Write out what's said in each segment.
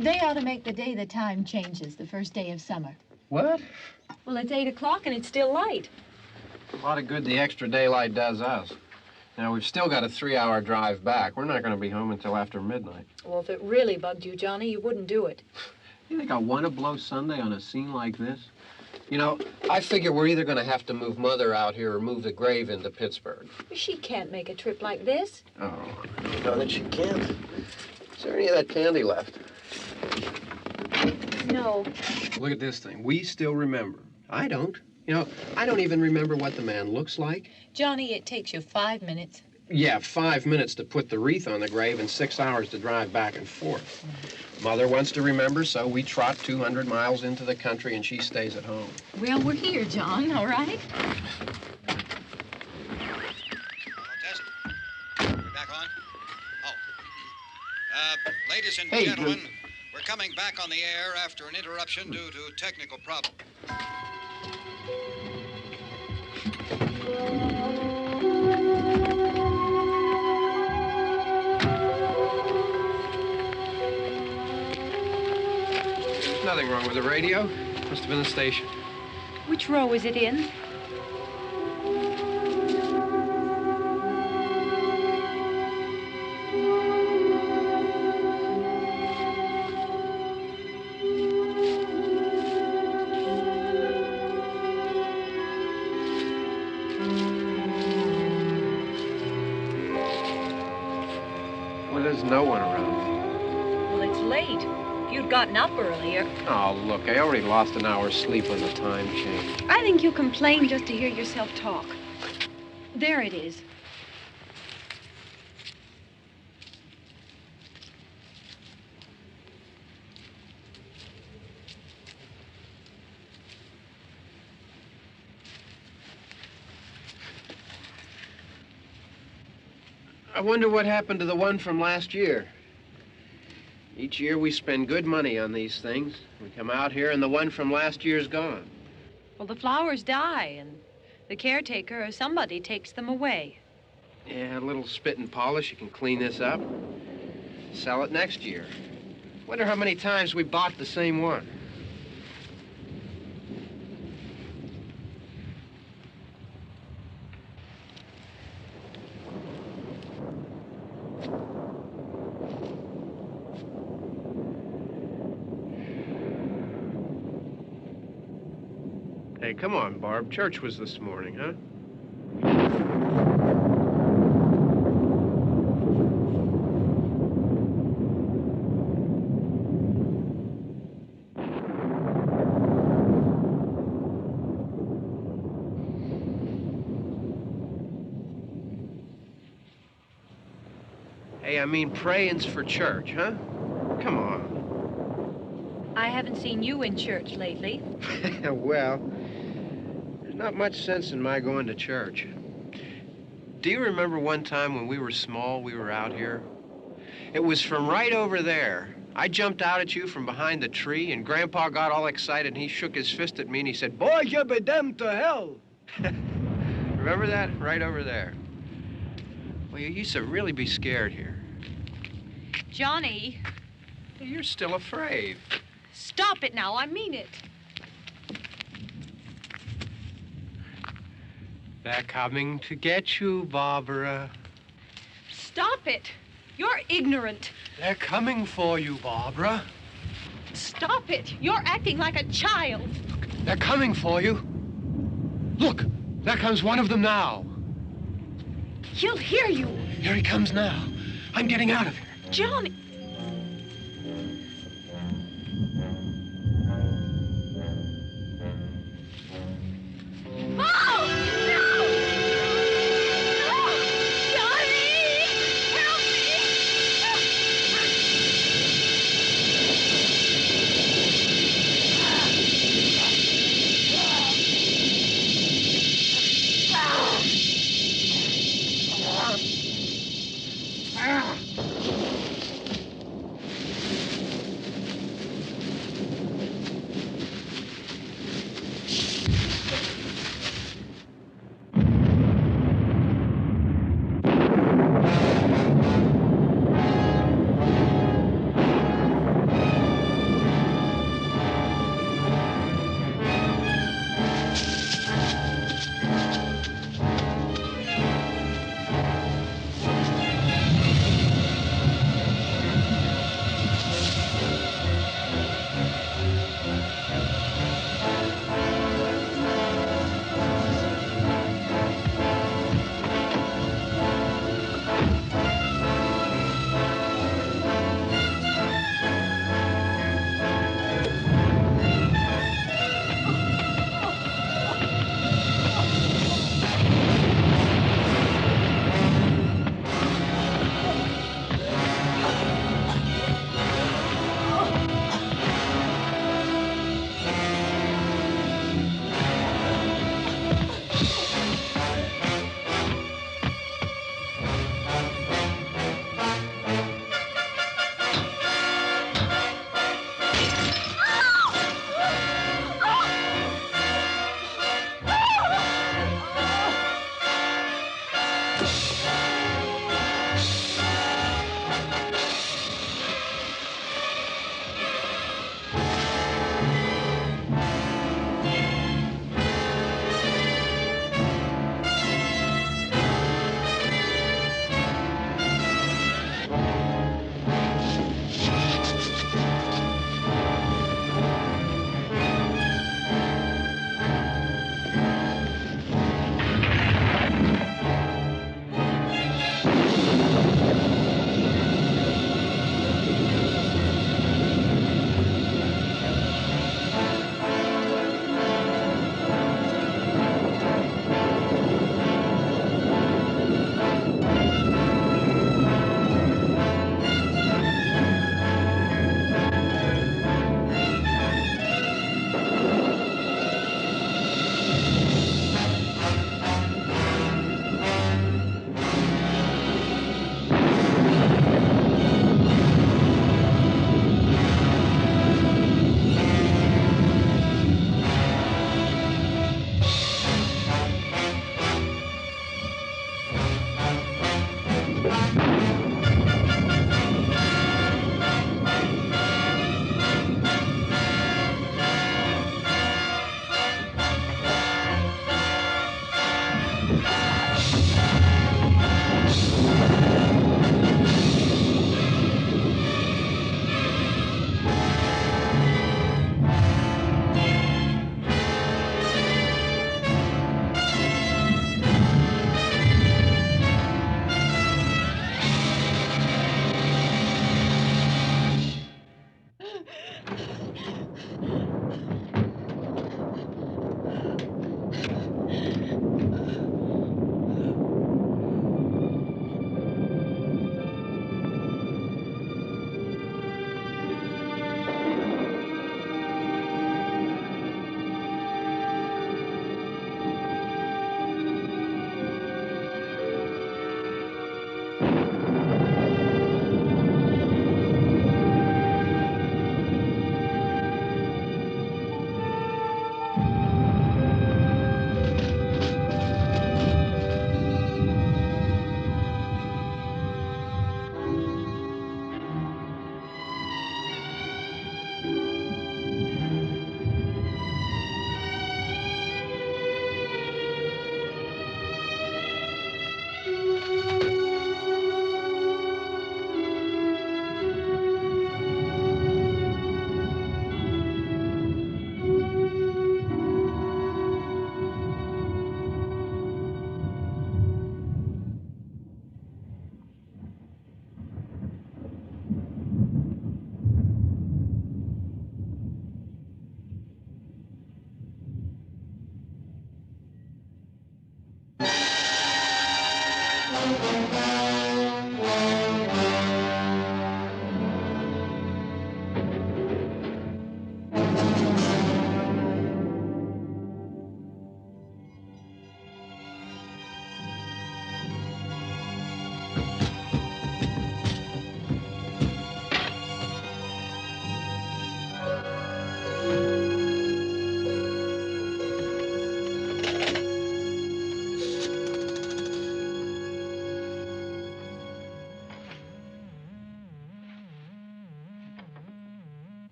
They ought to make the day the time changes, the first day of summer. What? Well, it's 8 o'clock and it's still light. A lot of good the extra daylight does us. Now, we've still got a 3-hour drive back. We're not going to be home until after midnight. Well, if it really bugged you, Johnny, you wouldn't do it. You think I want to blow Sunday on a scene like this? You know, I figure we're either going to have to move Mother out here or move the grave into Pittsburgh. She can't make a trip like this. Oh, I know that she can't. Is there any of that candy left? No. Look at this thing. We still remember. I don't. You know, I don't even remember what the man looks like. Johnny, it takes you 5 minutes. Yeah, 5 minutes to put the wreath on the grave and 6 hours to drive back and forth. Mother wants to remember, so we trot 200 miles into the country and she stays at home. Well, we're here, John, all right? Test. We're back on? Oh. Ladies and Hey, gentlemen, we're coming back on the air after an interruption due to technical problem. There's nothing wrong with the radio. Must have been the station. Which row is it in? Well, there's no one around. Well, it's late. If you'd gotten up earlier. Oh, look, I already lost an hour's sleep when the time changed. I think you complain just to hear yourself talk. There it is. I wonder what happened to the one from last year. Each year we spend good money on these things. We come out here and the one from last year's gone. Well, the flowers die, and the caretaker or somebody takes them away. Yeah, a little spit and polish. You can clean this up. Sell it next year. Wonder how many times we bought the same one. Hey, come on, Barb. Church was this morning, huh? Hey, I mean, praying's for church, huh? Come on. I haven't seen you in church lately. Well, there's not much sense in my going to church. Do you remember one time when we were small, we were out here? It was from right over there. I jumped out at you from behind the tree, and Grandpa got all excited, and he shook his fist at me, and he said, "Boy, you be damned to hell." Remember that? Right over there. Well, you used to really be scared here. Johnny. You're still afraid. Stop it now. I mean it. They're coming to get you, Barbara. Stop it. You're ignorant. They're coming for you, Barbara. Stop it. You're acting like a child. They're coming for you. Look, there comes one of them now. He'll hear you. Here he comes now. I'm getting out of here. Johnny. Oh! No! No! Johnny! Help me!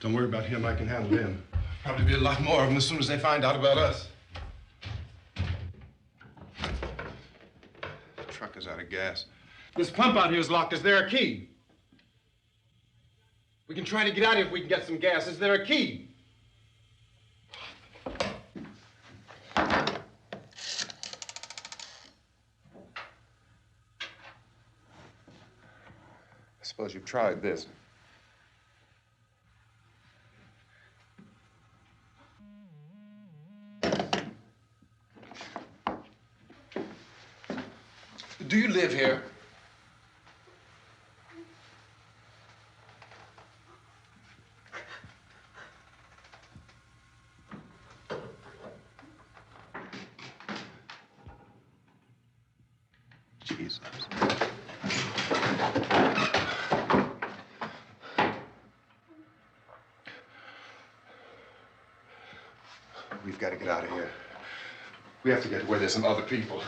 Don't worry about him. I can handle him. Probably be a lot more of them as soon as they find out about us. The truck is out of gas. This pump out here is locked. Is there a key? We can try to get out of here if we can get some gas. Is there a key? I suppose you've tried this. Do you live here? Jesus. We've got to get out of here. We have to get where there's some other people.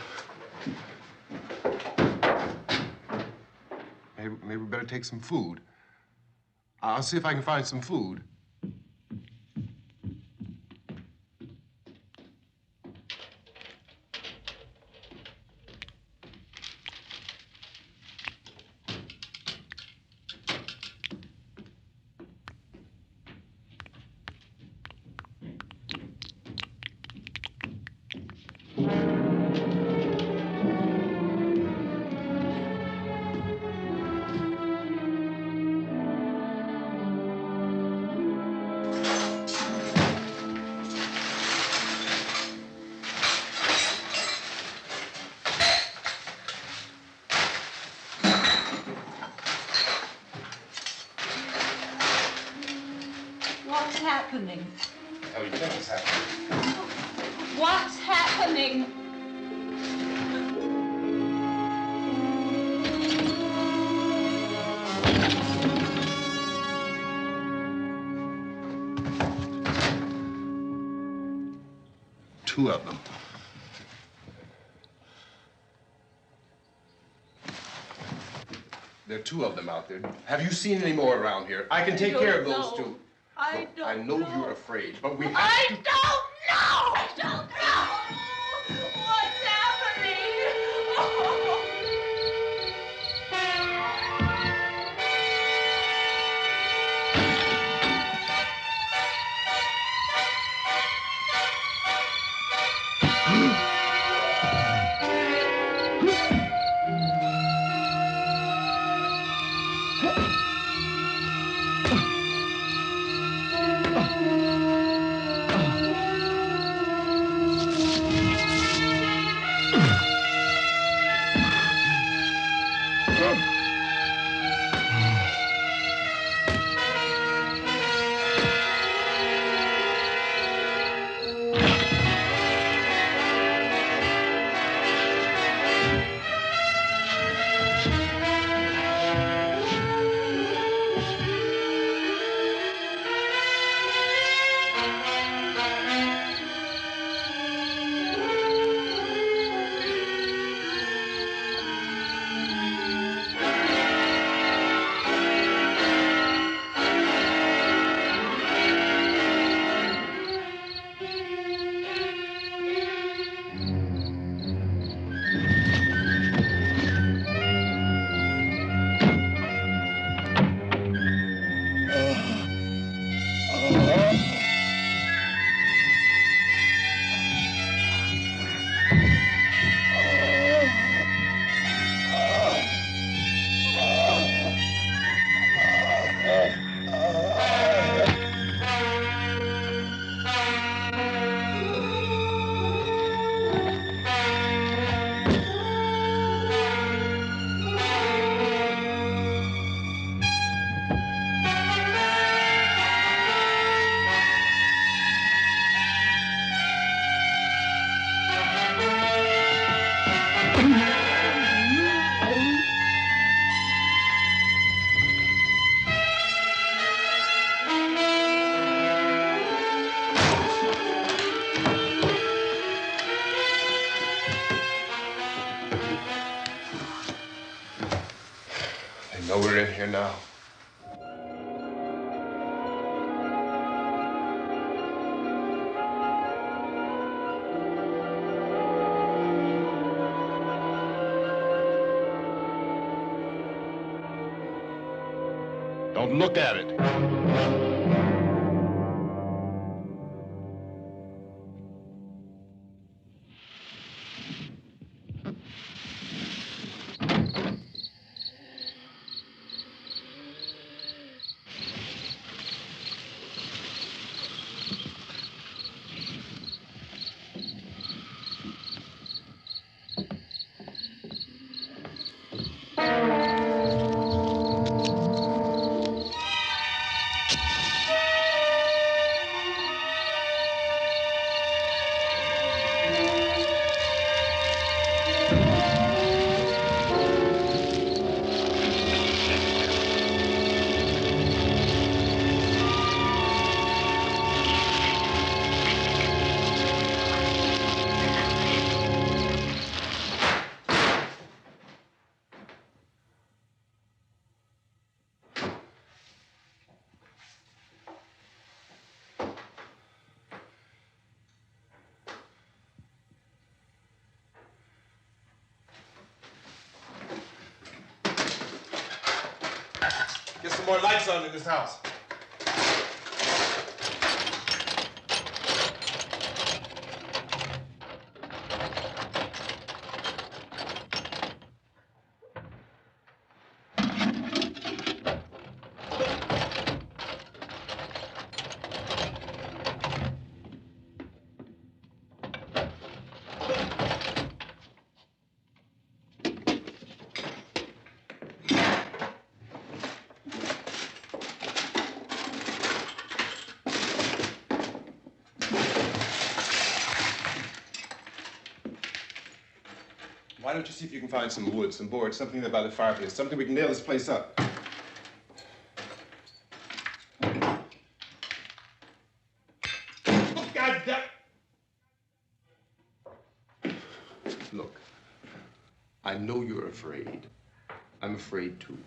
Maybe we better take some food. I'll see if I can find some food. What's happening? What the hell do you think is happening? What's happening? Two of them. There are two of them out there. Have you seen any more around here? I can take care of those two. I Look, I know you're afraid, but we have I to... don't know! I don't know! What's happening? Oh. They know we're in here now. Don't look at it. Get some more lights on in this house. Why don't you see if you can find some wood, some board, something there by the fireplace, something we can nail this place up. God damn! Look, I know you're afraid. I'm afraid too.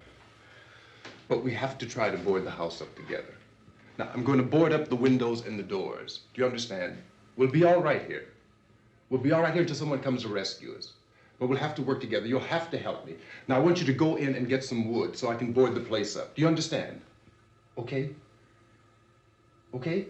But we have to try to board the house up together. Now, I'm going to board up the windows and the doors. Do you understand? We'll be all right here. We'll be all right here until someone comes to rescue us. But we'll have to work together. You'll have to help me. Now, I want you to go in and get some wood so I can board the place up. Do you understand? Okay? Okay?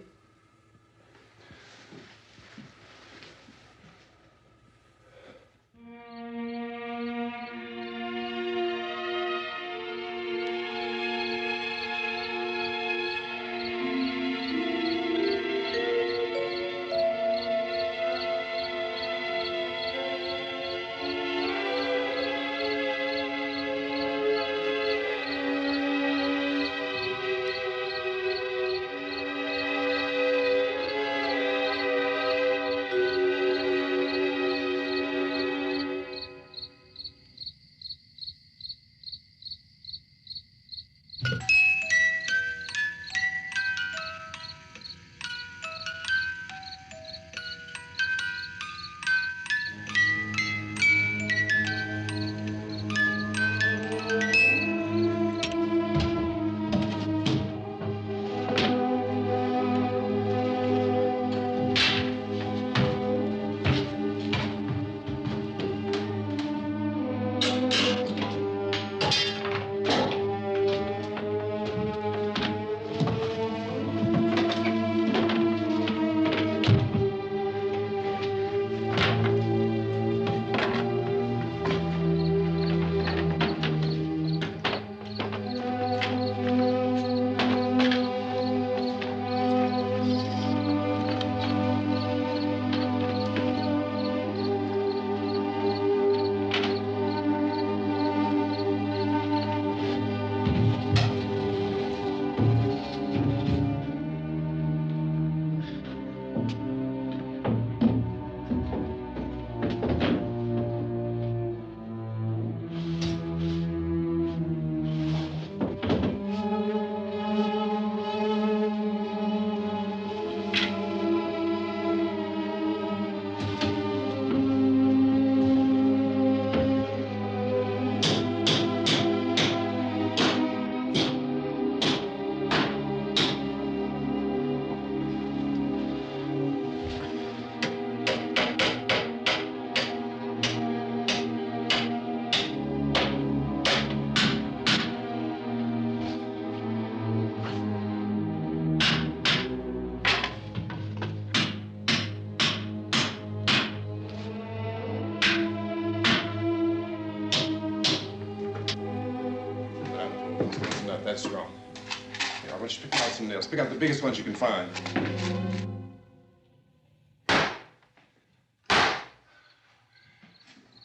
Here, I want you to pick out some nails. Pick out the biggest ones you can find.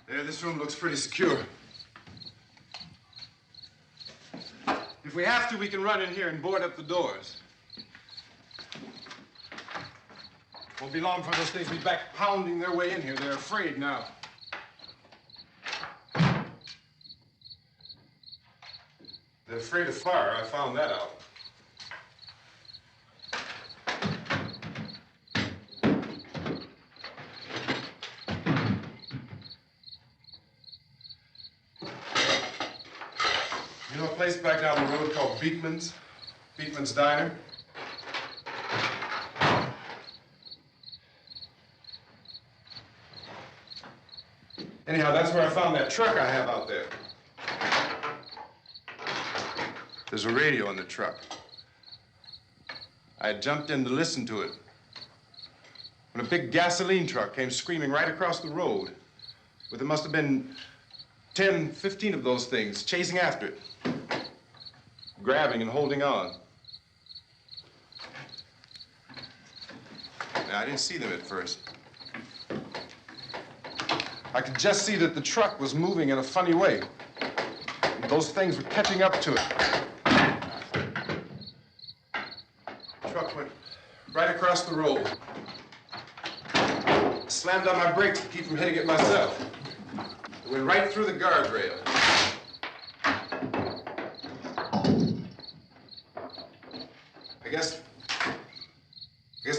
There, this room looks pretty secure. If we have to, we can run in here and board up the doors. Won't be long before those things be back pounding their way in here. They're afraid now. They're afraid of fire. I found that out. You know a place back down the road called Beekman's? Beekman's Diner? Anyhow, that's where I found that truck I have out there. There's a radio in the truck. I had jumped in to listen to it when a big gasoline truck came screaming right across the road with there must have been 10, 15 of those things chasing after it, grabbing and holding on. Now, I didn't see them at first. I could just see that the truck was moving in a funny way. And those things were catching up to it. The truck went right across the road. Slammed on my brakes to keep from hitting it myself. It went right through the guardrail. I guess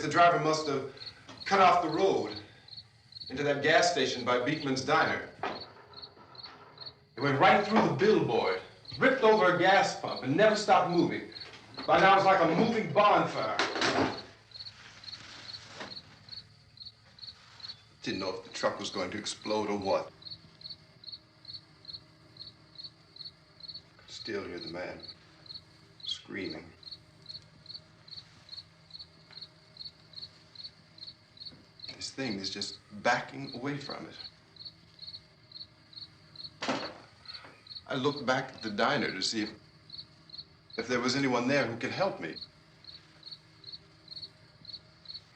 the driver must have cut off the road into that gas station by Beekman's Diner. It went right through the billboard, ripped over a gas pump, and never stopped moving. By now, it was like a moving bonfire. Didn't know if the truck was going to explode or what. Could still hear the man screaming. This thing is just backing away from it. I looked back at the diner to see if there was anyone there who could help me.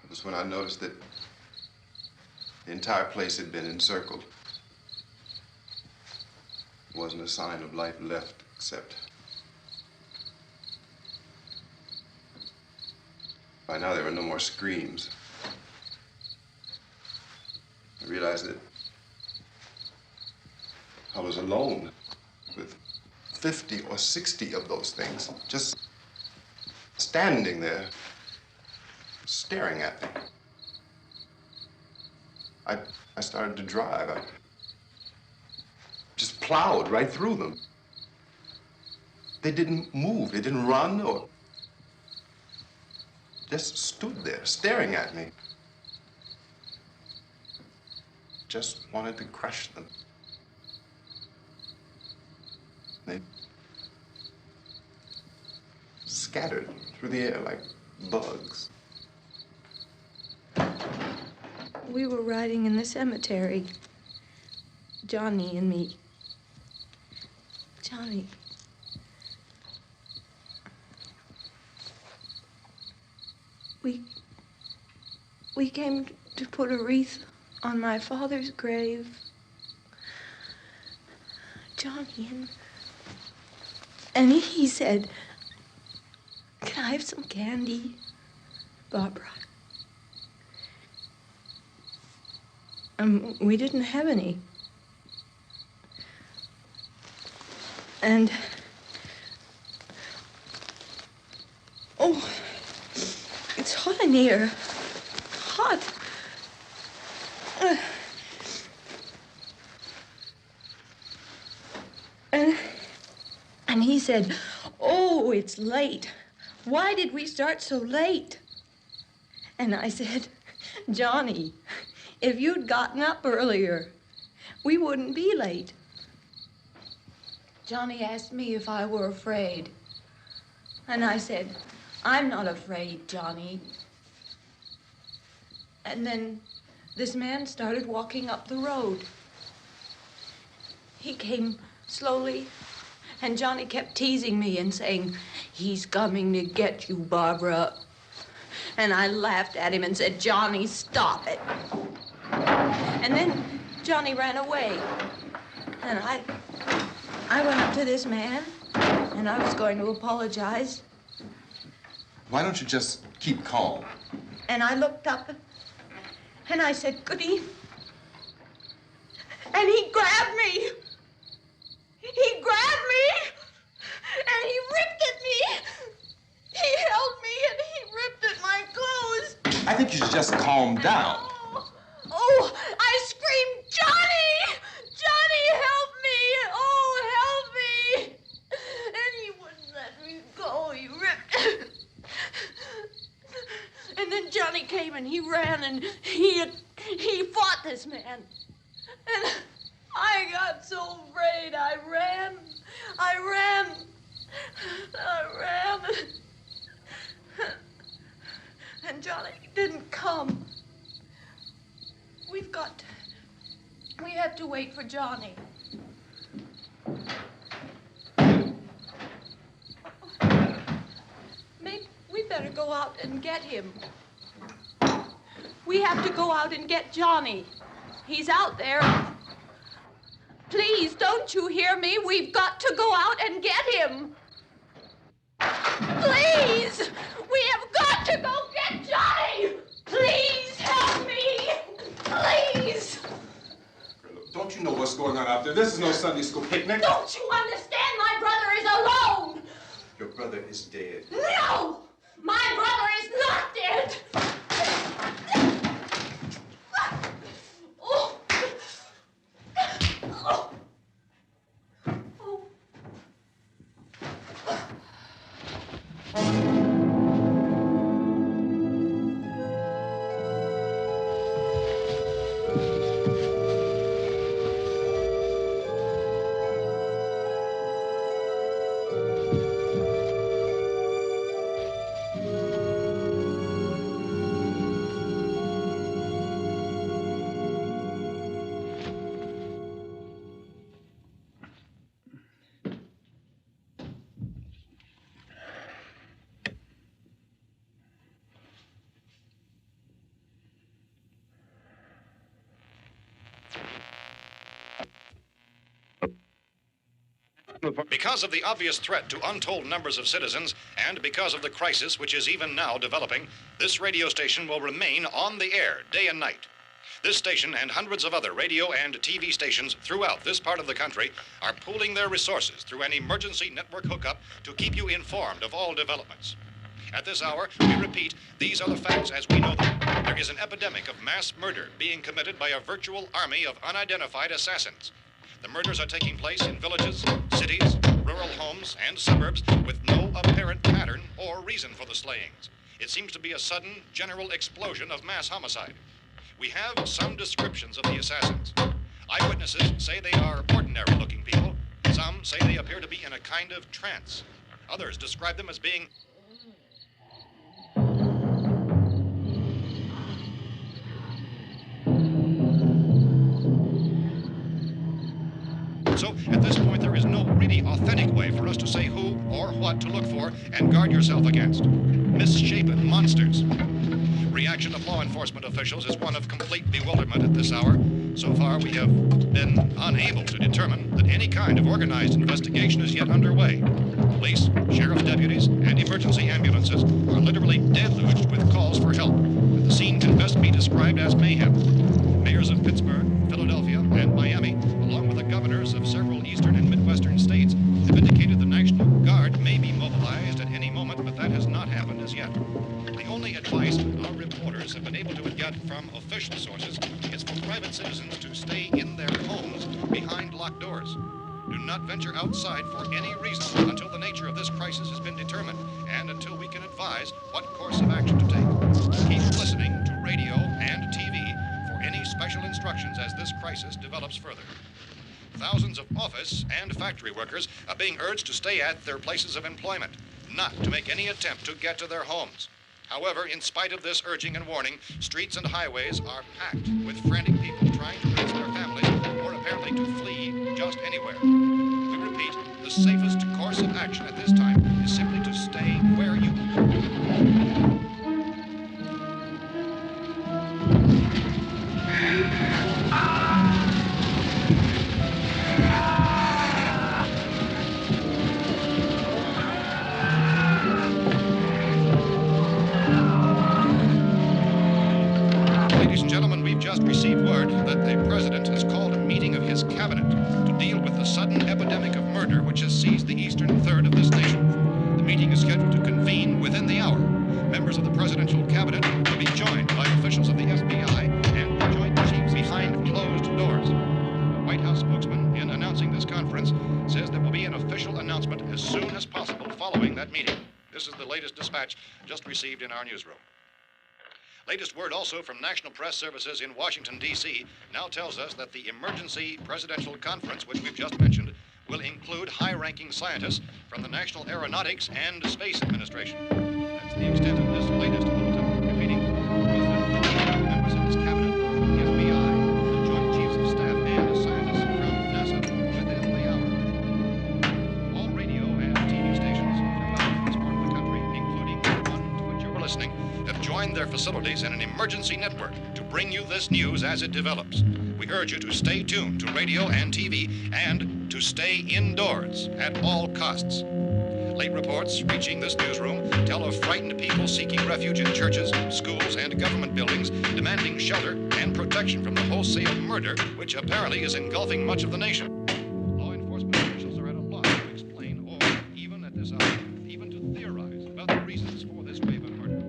It was when I noticed that the entire place had been encircled. There wasn't a sign of life left except by now there were no more screams. I realized that I was alone with 50 or 60 of those things, just standing there, staring at me. I started to drive. I just plowed right through them. They didn't move. They didn't run or just stood there, staring at me. Just wanted to crush them. They scattered through the air like bugs. We were riding in the cemetery, Johnny and me. Johnny. We came to put a wreath on my father's grave. Johnny, and he said, "Can I have some candy, Barbara?" We didn't have any. And, oh, it's hot in here. Hot. And he said, "Oh, it's late. Why did we start so late?" And I said, "Johnny, if you'd gotten up earlier, we wouldn't be late." Johnny asked me if I were afraid. And I said, "I'm not afraid, Johnny." And then this man started walking up the road. He came slowly And Johnny kept teasing me and saying, "He's coming to get you, Barbara." And I laughed at him and said, "Johnny, stop it." And then Johnny ran away. And I went up to this man, and I was going to apologize. Why don't you just keep calm? And I looked up, and I said, "Good evening." And he grabbed me. He grabbed me, and he ripped at me. He held me, and he ripped at my clothes. I think you should just calm down. Oh, I screamed, "Johnny! Johnny, help me! Oh, help me!" And he wouldn't let me go. He ripped. And then Johnny came and he ran and he fought this man. And I got so afraid. I ran. And Johnny didn't come. We have to wait for Johnny. Maybe we better go out and get him. We have to go out and get Johnny. He's out there. Please, don't you hear me? We've got to go out and get him. Please! We have got to go get Johnny! Please help me! Please! Don't you know what's going on out there? This is no Sunday school picnic. Don't you understand? My brother is alone! Your brother is dead. No! My brother is not dead! Oh. Oh. Oh. Because of the obvious threat to untold numbers of citizens, and because of the crisis which is even now developing, this radio station will remain on the air day and night. This station and hundreds of other radio and TV stations throughout this part of the country are pooling their resources through an emergency network hookup to keep you informed of all developments. At this hour, we repeat, these are the facts as we know them. There is an epidemic of mass murder being committed by a virtual army of unidentified assassins. The murders are taking place in villages, cities, rural homes, and suburbs with no apparent pattern or reason for the slayings. It seems to be a sudden, general explosion of mass homicide. We have some descriptions of the assassins. Eyewitnesses say they are ordinary-looking people. Some say they appear to be in a kind of trance. Others describe them as being So, at this point, there is no really authentic way for us to say who or what to look for and guard yourself against. Misshapen monsters. Reaction of law enforcement officials is one of complete bewilderment at this hour. So far, we have been unable to determine that any kind of organized investigation is yet underway. Police, sheriff's deputies, and emergency ambulances are literally deluged with calls for help. And the scene can best be described as mayhem. Mayors of Pittsburgh, Philadelphia, and Miami, along with the governors of several eastern and midwestern states, have indicated the National Guard may be mobilized at any moment, but that has not happened as yet. The only advice our reporters have been able to get from official sources is for private citizens to stay in their homes behind locked doors. Do not venture outside for any reason until the nature of this crisis has been determined and until we can advise what course of action to take. Keep listening to radio and TV for any special instructions as this crisis develops further. Thousands of office and factory workers are being urged to stay at their places of employment, not to make any attempt to get to their homes. However, in spite of this urging and warning, streets and highways are packed with frantic people trying to reach their families or apparently to flee just anywhere. We repeat, the the safest course of action at this time is simply to stay where you are. Ladies and gentlemen, we've just received word that the president has called a meeting of his cabinet to deal with the sudden epidemic of murder which has seized the eastern third of this nation. The meeting is scheduled to convene within the hour. Members of the presidential cabinet will be joined by officials of the FBI and the Joint Chiefs behind closed doors. The White House spokesman, in announcing this conference, says there will be an official announcement as soon as possible following that meeting. This is the latest dispatch just received in our newsroom. Latest word also from National Press Services in Washington, D.C. now tells us that the emergency presidential conference, which we've just mentioned, will include high-ranking scientists from the National Aeronautics and Space Administration. That's the extent of this latest bulletin. Repeating, the President, members of his cabinet, the FBI, the Joint Chiefs of Staff, and scientists from NASA within the hour. All radio and TV stations throughout this part of the country, including the one to which you're listening, have joined their facilities in an emergency network to bring you this news as it develops. We urge you to stay tuned to radio and TV and to stay indoors at all costs. Late reports reaching this newsroom tell of frightened people seeking refuge in churches, schools, and government buildings, demanding shelter and protection from the wholesale murder which apparently is engulfing much of the nation. Law enforcement officials are at a loss to explain or, even at this hour, even to theorize about the reasons for this wave of murder.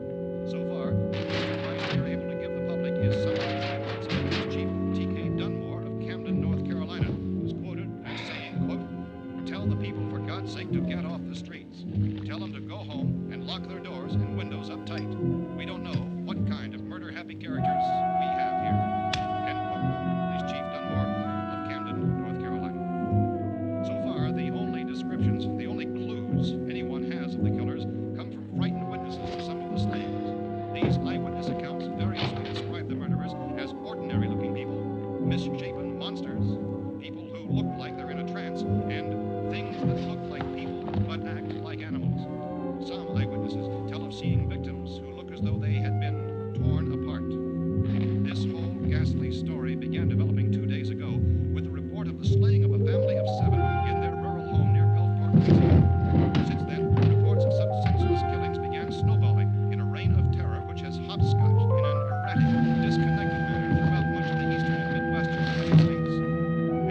So far, the advice we are able to give the public is summarized by Police Chief T.K. Dunmore of Camden, North Carolina, who's quoted as saying, quote, "Tell the people, for God's sake, to get off the streets. Tell them to go home and lock their doors and windows up tight. We don't know what kind of murder-happy characters we have here." End quote. Police Chief Dunmore of Camden, North Carolina. So far, the only descriptions, the only clues anyone has of the killers come from frightened witnesses to some of the slayings. These eyewitness accounts variously describe the murderers as ordinary-looking people, misshapen monsters, people who look like they're in a trance, and things that look like people but act like animals. Some eyewitnesses tell of seeing victims who look as though they had been torn apart. This whole ghastly story began developing 2 days ago with the report of the slaying of a family of 7 in their rural home near Gulfport, Louisiana. Since then, reports of such senseless killings began snowballing in a reign of terror which has hopscotched in an erratic, disconnected manner throughout much of the eastern and midwestern United States.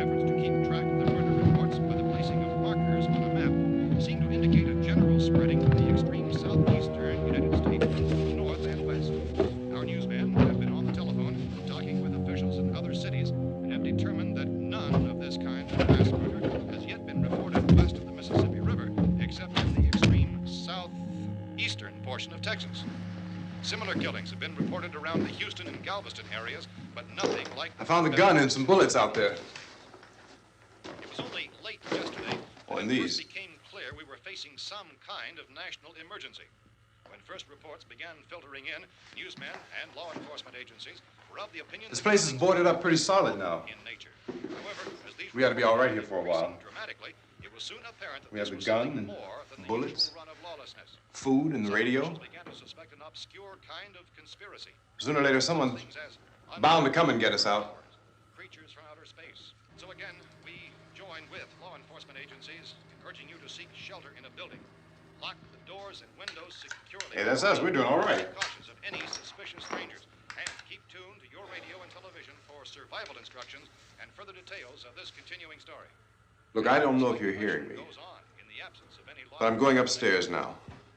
Efforts to keep track of the murder reports by the placing of markers on a map seem to indicate a general spreading from the extreme southeastern United States to the north and west. Our newsmen have been on the telephone talking with officials in other cities and have determined that none of this kind of mass murder has yet been reported west of the Mississippi River, except in the extreme southeastern portion of Texas. Similar killings have been reported around the Houston and Galveston areas, but nothing like... I found a gun and some bullets out there. It was only late yesterday Oh, that and it these. first became clear we were facing some kind of national emergency. When first reports began filtering in, newsmen and law enforcement agencies were of the opinion... This place is boarded up pretty solid now. ...in nature. However, as these We ought to be all right here for a while. increasing dramatically, it was soon apparent that We have this the was gun something and more than the bullets. usual run of lawlessness. Food and the Some radio. officials began to suspect an obscure kind of conspiracy. Sooner or later, someone's Things as bound to come and get us out. creatures from outer space. So again, we join with law enforcement agencies urging you to seek shelter in a building. Lock the doors and windows securely. Hey, that's us. We're doing all right. Be cautious of any suspicious strangers. And keep tuned to your radio and television for survival instructions and further details of this continuing story. Look, I don't know if you're hearing me, Goes on in the absence of any law. but I'm going upstairs now.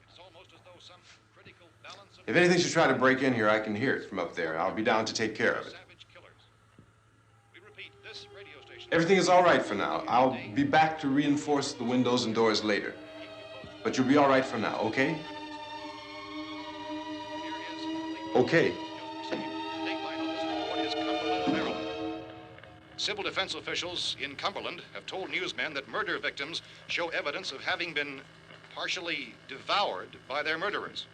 It's almost as though some critical balance of If anything should try to break in here, I can hear it from up there. I'll be down to take care of it. savage killers. We repeat, this radio station... Everything is all right for now. I'll be back to reinforce the windows and doors later. But you'll be all right for now, okay? Okay. Civil defense officials in Cumberland have told newsmen that murder victims show evidence of having been partially devoured by their murderers.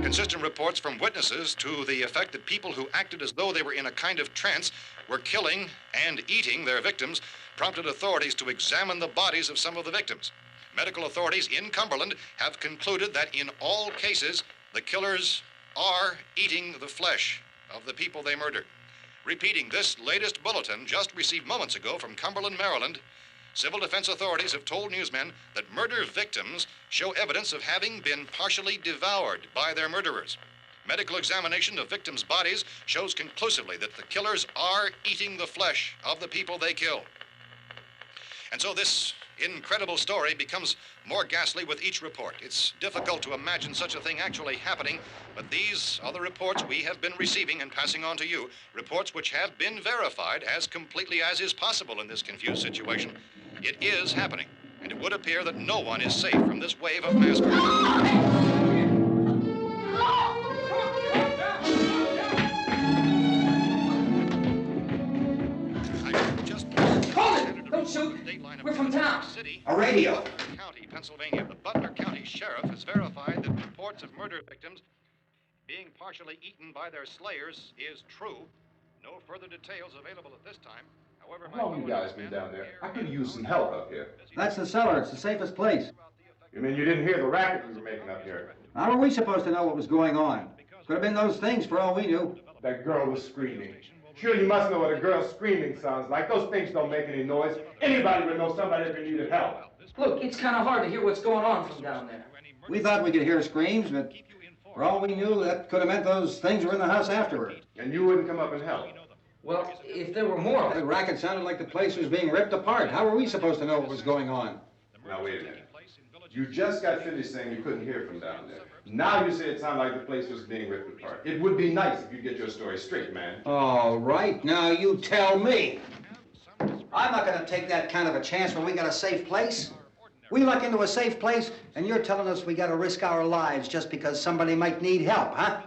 Consistent reports from witnesses to the effect that people who acted as though they were in a kind of trance were killing and eating their victims prompted authorities to examine the bodies of some of the victims. Medical authorities in Cumberland have concluded that in all cases, the killers are eating the flesh of the people they murdered. Repeating this latest bulletin just received moments ago from Cumberland, Maryland, civil defense authorities have told newsmen that murder victims show evidence of having been partially devoured by their murderers. Medical examination of victims' bodies shows conclusively that the killers are eating the flesh of the people they kill. And so this incredible story becomes more ghastly with each report. It's difficult to imagine such a thing actually happening, but these are the reports we have been receiving and passing on to you, reports which have been verified as completely as is possible in this confused situation. It is happening, and it would appear that no one is safe from this wave of mass murder. Don't shoot. We're from town. A radio. County, Pennsylvania. The Butler County Sheriff has verified that reports of murder victims being partially eaten by their slayers is true. No further details available at this time. However, How long you guys been down there? I could use some help up here. That's the cellar. It's the safest place. You mean you didn't hear the racket we were making up here? How were we supposed to know what was going on? Could have been those things for all we knew. That girl was screaming. Sure, you must know what a girl screaming sounds like. Those things don't make any noise. Anybody would know somebody if they needed help. Look, it's kind of hard to hear what's going on from down there. We thought we could hear screams, but for all we knew, that could have meant those things were in the house afterward. And you wouldn't come up and help? Well, if there were more... The racket sounded like the place was being ripped apart. How were we supposed to know what was going on? Now, wait a minute. You just got finished saying you couldn't hear from down there. Now you say it sounded like the place was being ripped apart. It would be nice if you get your story straight, man. All right, now you tell me. I'm not going to take that kind of a chance when we got a safe place. We luck into a safe place, and you're telling us we got to risk our lives just because somebody might need help, huh?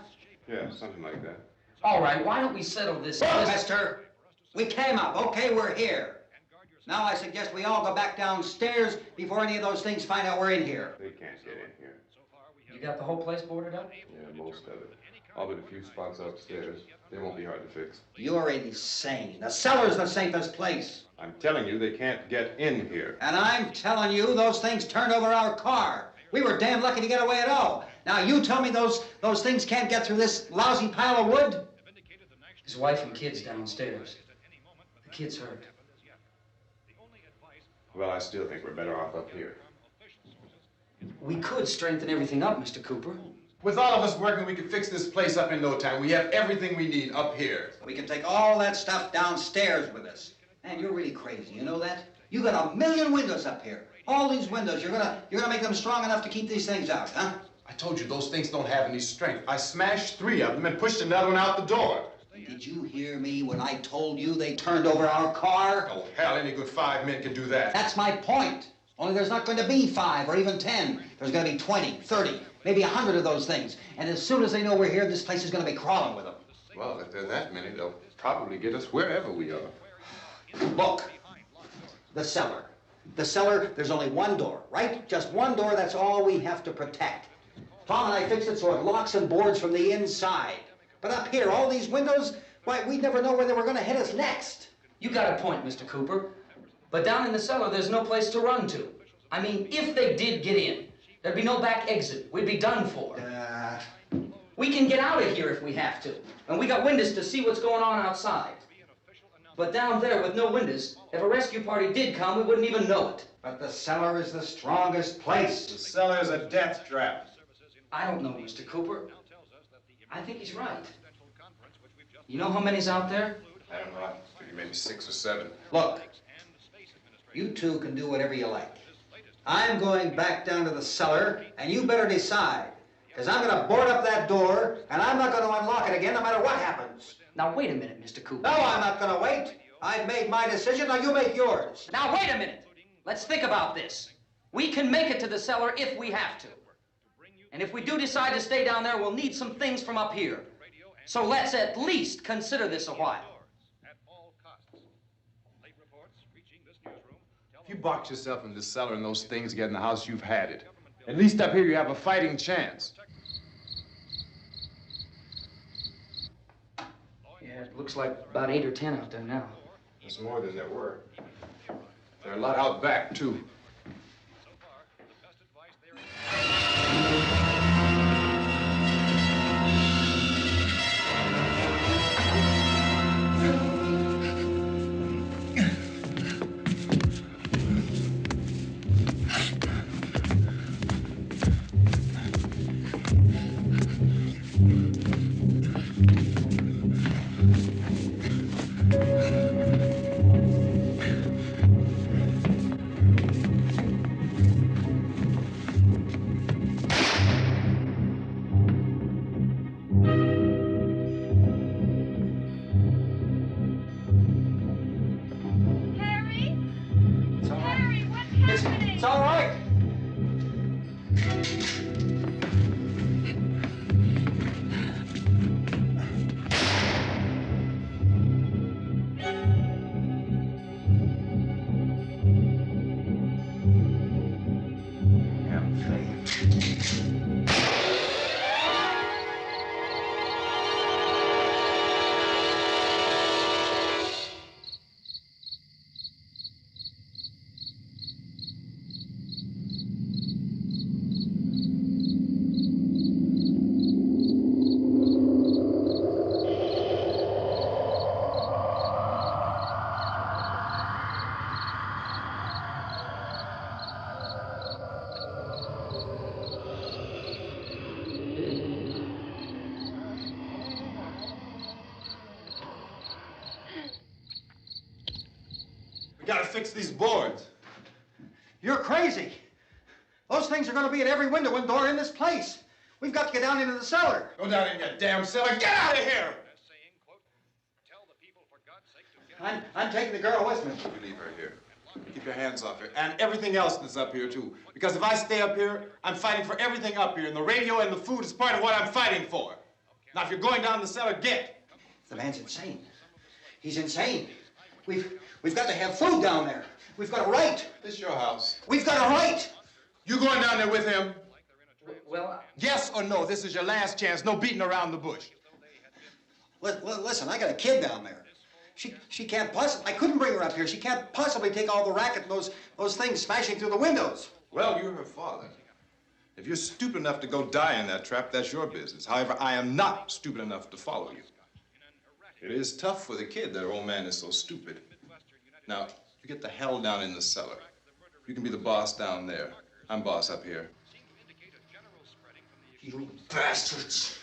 Yeah, something like that. All right, why don't we settle this? Look, mister, we came up. Okay, we're here. Now I suggest we all go back downstairs before any of those things find out we're in here. They can't get in here. You got the whole place boarded up? Yeah, most of it. All but a few spots upstairs. They won't be hard to fix. You're insane. The cellar's the safest place. I'm telling you, they can't get in here. And I'm telling you, those things turned over our car. We were damn lucky to get away at all. Now you tell me those things can't get through this lousy pile of wood? His wife and kids downstairs. The kid's hurt. Well, I still think we're better off up here. We could strengthen everything up, Mr. Cooper. With all of us working, we could fix this place up in no time. We have everything we need up here. We can take all that stuff downstairs with us. Man, you're really crazy, you know that? You got 1,000,000 windows up here. All these windows, you're gonna make them strong enough to keep these things out, huh? I told you those things don't have any strength. I smashed 3 of them and pushed another one out the door. Did you hear me when I told you they turned over our car? Oh, hell, any good 5 men can do that. That's my point. Only there's not going to be 5 or even 10. There's going to be 20, 30, maybe 100 of those things. And as soon as they know we're here, this place is going to be crawling with them. Well, if there are that many, they'll probably get us wherever we are. Look, the cellar. The cellar, there's only one door, right? Just one door, that's all we have to protect. Tom and I fixed it so it locks and boards from the inside. But up here, all these windows, why, we'd never know where they were going to hit us next. You got a point, Mr. Cooper. But down in the cellar, there's no place to run to. I mean, if they did get in, there'd be no back exit. We'd be done for. We can get out of here if we have to. And we got windows to see what's going on outside. But down there with no windows, if a rescue party did come, we wouldn't even know it. But the cellar is the strongest place. The cellar's a death trap. I don't know, Mr. Cooper. I think he's right. You know how many's out there? I don't know. I figure maybe 6 or 7. Look, you two can do whatever you like. I'm going back down to the cellar, and you better decide. Because I'm going to board up that door, and I'm not going to unlock it again no matter what happens. Now, wait a minute, Mr. Cooper. No, I'm not going to wait. I've made my decision, now you make yours. Now, wait a minute. Let's think about this. We can make it to the cellar if we have to. And if we do decide to stay down there, we'll need some things from up here. So let's at least consider this a while. If you box yourself in the cellar and those things get in the house, you've had it. At least up here you have a fighting chance. Yeah, it looks like about 8 or 10 out there now. There's more than there were. There are a lot out back, too. It's all right. We gotta fix these boards. You're crazy. Those things are going to be at every window and door in this place. We've got to get down into the cellar. Go down in your damn cellar. Get out of here! I'm taking the girl with me. You leave her here. Keep your hands off her. And everything else that's up here, too. Because if I stay up here, I'm fighting for everything up here. And the radio and the food is part of what I'm fighting for. Now, if you're going down the cellar, get. The man's insane. He's insane. We've got to have food down there. We've got a right. This is your house. We've got a right. You going down there with him? Well, Yes or no? This is your last chance. No beating around the bush. Listen, I got a kid down there. She can't possibly, I couldn't bring her up here. She can't possibly take all the racket and those things smashing through the windows. Well, you're her father. If you're stupid enough to go die in that trap, that's your business. However, I am not stupid enough to follow you. It is tough for the kid that her old man is so stupid. Now, you get the hell down in the cellar. You can be the boss down there. I'm boss up here. You bastards.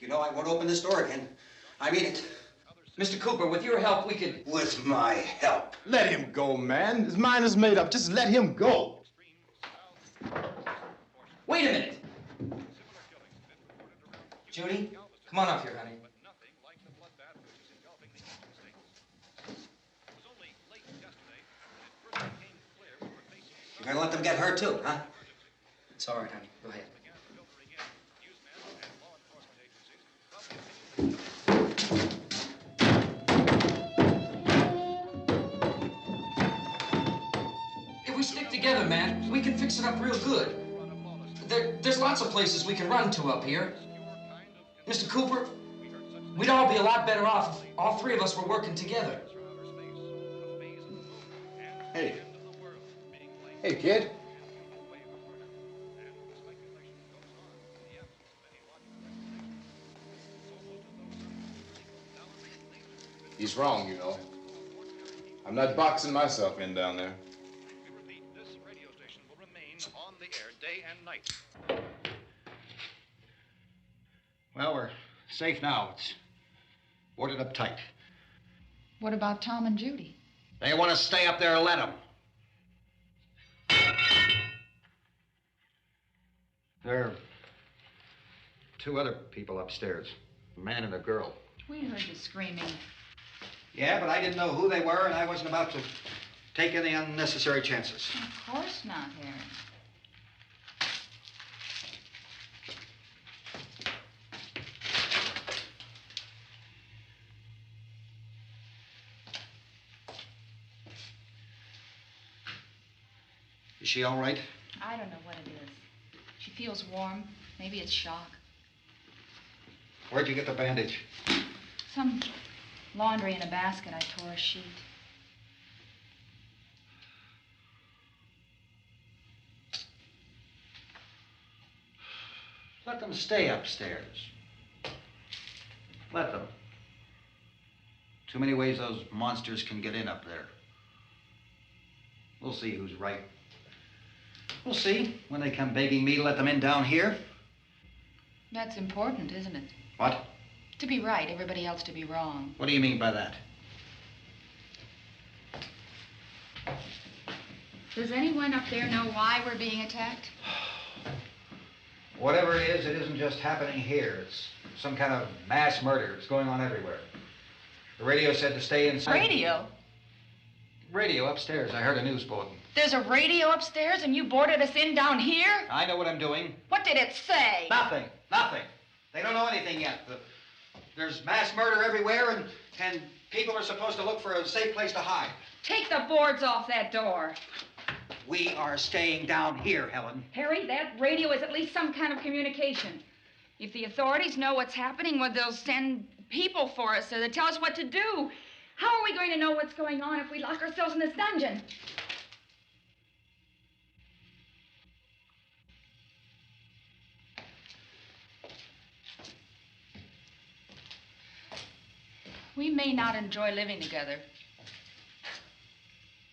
You know, I won't open this door again. I mean it. Mr. Cooper, with your help, we could... With my help. Let him go, man. His mind is made up. Just let him go. Wait a minute. Judy, come on up here, honey. You're gonna let them get hurt too, huh? It's all right, honey. Go ahead. If we stick together, man, we can fix it up real good. There's lots of places we can run to up here. Mr. Cooper, we'd all be a lot better off if all three of us were working together. Hey. Hey, kid. He's wrong, you know. I'm not boxing myself in down there. This radio station will remain on the air day and night. Well, we're safe now. It's boarded up tight. What about Tom and Judy? They want to stay up there, let them. There are two other people upstairs, a man and a girl. We heard you screaming. Yeah, but I didn't know who they were, and I wasn't about to take any unnecessary chances. Of course not, Harry. Is she all right? I don't know what it is. She feels warm. Maybe it's shock. Where'd you get the bandage? Some laundry in a basket. I tore a sheet. Let them stay upstairs. Let them. Too many ways those monsters can get in up there. We'll see who's right. We'll see when they come begging me to let them in down here. That's important, isn't it? What? To be right, everybody else to be wrong. What do you mean by that? Does anyone up there know why we're being attacked? Whatever it isn't just happening here. It's some kind of mass murder. It's going on everywhere. The radio said to stay inside. Radio? Radio upstairs. I heard a news bulletin. There's a radio upstairs and you boarded us in down here? I know what I'm doing. What did it say? Nothing. Nothing. They don't know anything yet. There's mass murder everywhere, and people are supposed to look for a safe place to hide. Take the boards off that door. We are staying down here, Helen. Harry, that radio is at least some kind of communication. If the authorities know what's happening, well, they'll send people for us so they'll tell us what to do. How are we going to know what's going on if we lock ourselves in this dungeon? We may not enjoy living together,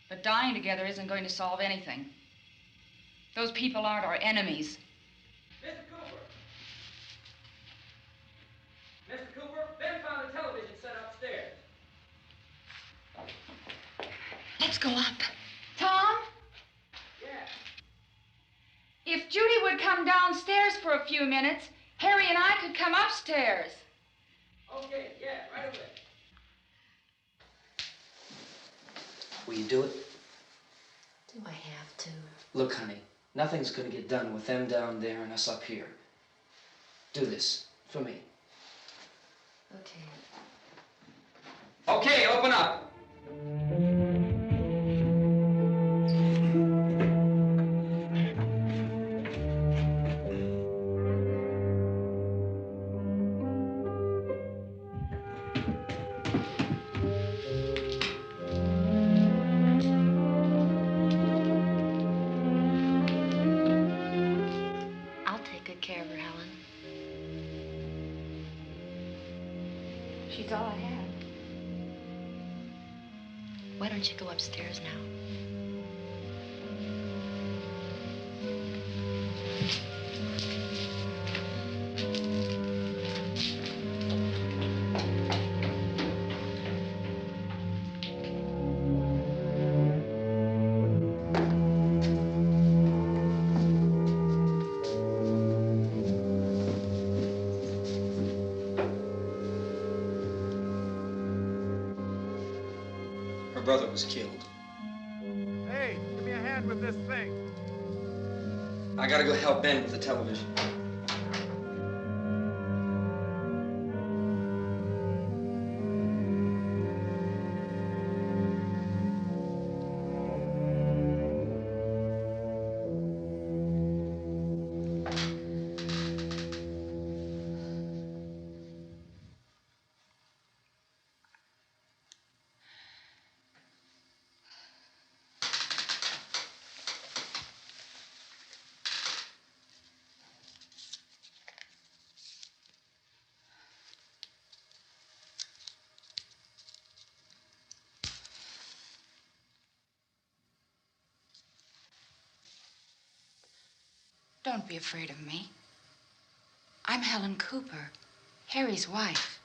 but dying together isn't going to solve anything. Those people aren't our enemies. Mr. Cooper! Mr. Cooper, Ben found a television set upstairs. Let's go up. Tom? Yeah. If Judy would come downstairs for a few minutes, Harry and I could come upstairs. Okay, yeah, right away. Will you do it? Do I have to? Look, honey, nothing's gonna get done with them down there and us up here. Do this for me. Okay. Okay, open up. I'll take good care of her, Helen. She's all I have. Why don't you go upstairs now? Her brother was killed. Hey, give me a hand with this thing. I gotta go help Ben with the television. Don't be afraid of me. I'm Helen Cooper, Harry's wife.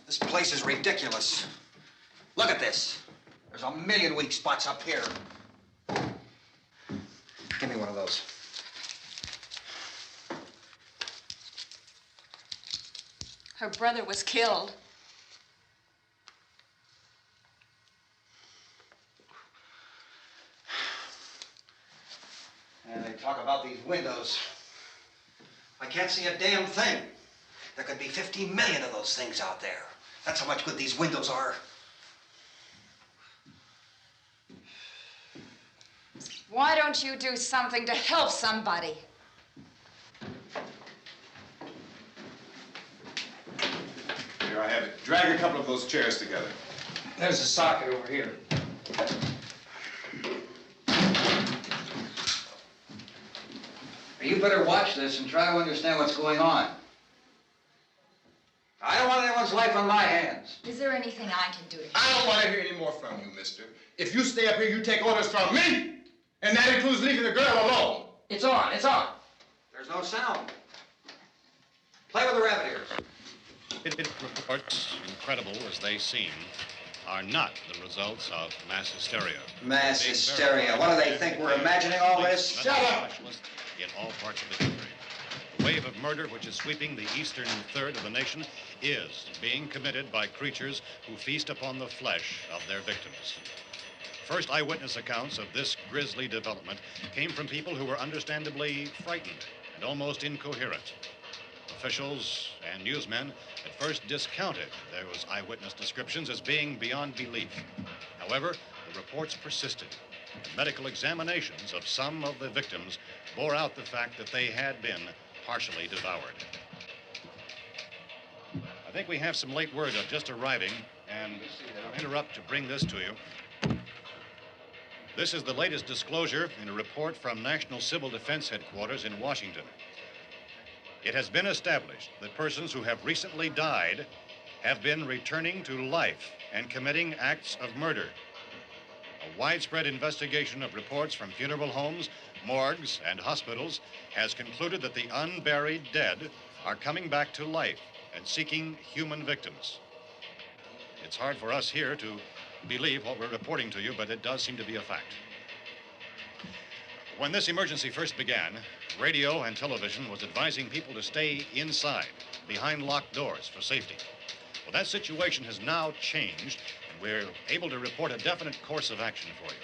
This place is ridiculous. Look at this. There's a million weak spots up here. Give me one of those. Her brother was killed. And they talk about these windows. I can't see a damn thing. There could be 15 million of those things out there. That's how much good these windows are. Why don't you do something to help somebody? Here I have it. Drag a couple of those chairs together. There's a socket over here. You better watch this and try to understand what's going on. I don't want anyone's life on my hands. Is there anything I can do to help? I don't want to hear any more from you, mister. If you stay up here, you take orders from me. And that includes leaving the girl alone. It's on, it's on. There's no sound. Play with the rabbit ears. Reports, incredible as they seem, are not the results of mass hysteria. Mass hysteria. What do they think? We're imagining all this? Shut up! In all parts of the country. The wave of murder which is sweeping the eastern third of the nation is being committed by creatures who feast upon the flesh of their victims. First eyewitness accounts of this grisly development came from people who were understandably frightened and almost incoherent. Officials and newsmen at first discounted those eyewitness descriptions as being beyond belief. However, the reports persisted. And medical examinations of some of the victims bore out the fact that they had been partially devoured. I think we have some late word just arriving, and I'll interrupt to bring this to you. This is the latest disclosure in a report from National Civil Defense Headquarters in Washington. It has been established that persons who have recently died have been returning to life and committing acts of murder. A widespread investigation of reports from funeral homes, morgues, and hospitals has concluded that the unburied dead are coming back to life and seeking human victims. It's hard for us here to believe what we're reporting to you, but it does seem to be a fact. When this emergency first began, radio and television was advising people to stay inside, behind locked doors for safety. Well, that situation has now changed, and we're able to report a definite course of action for you.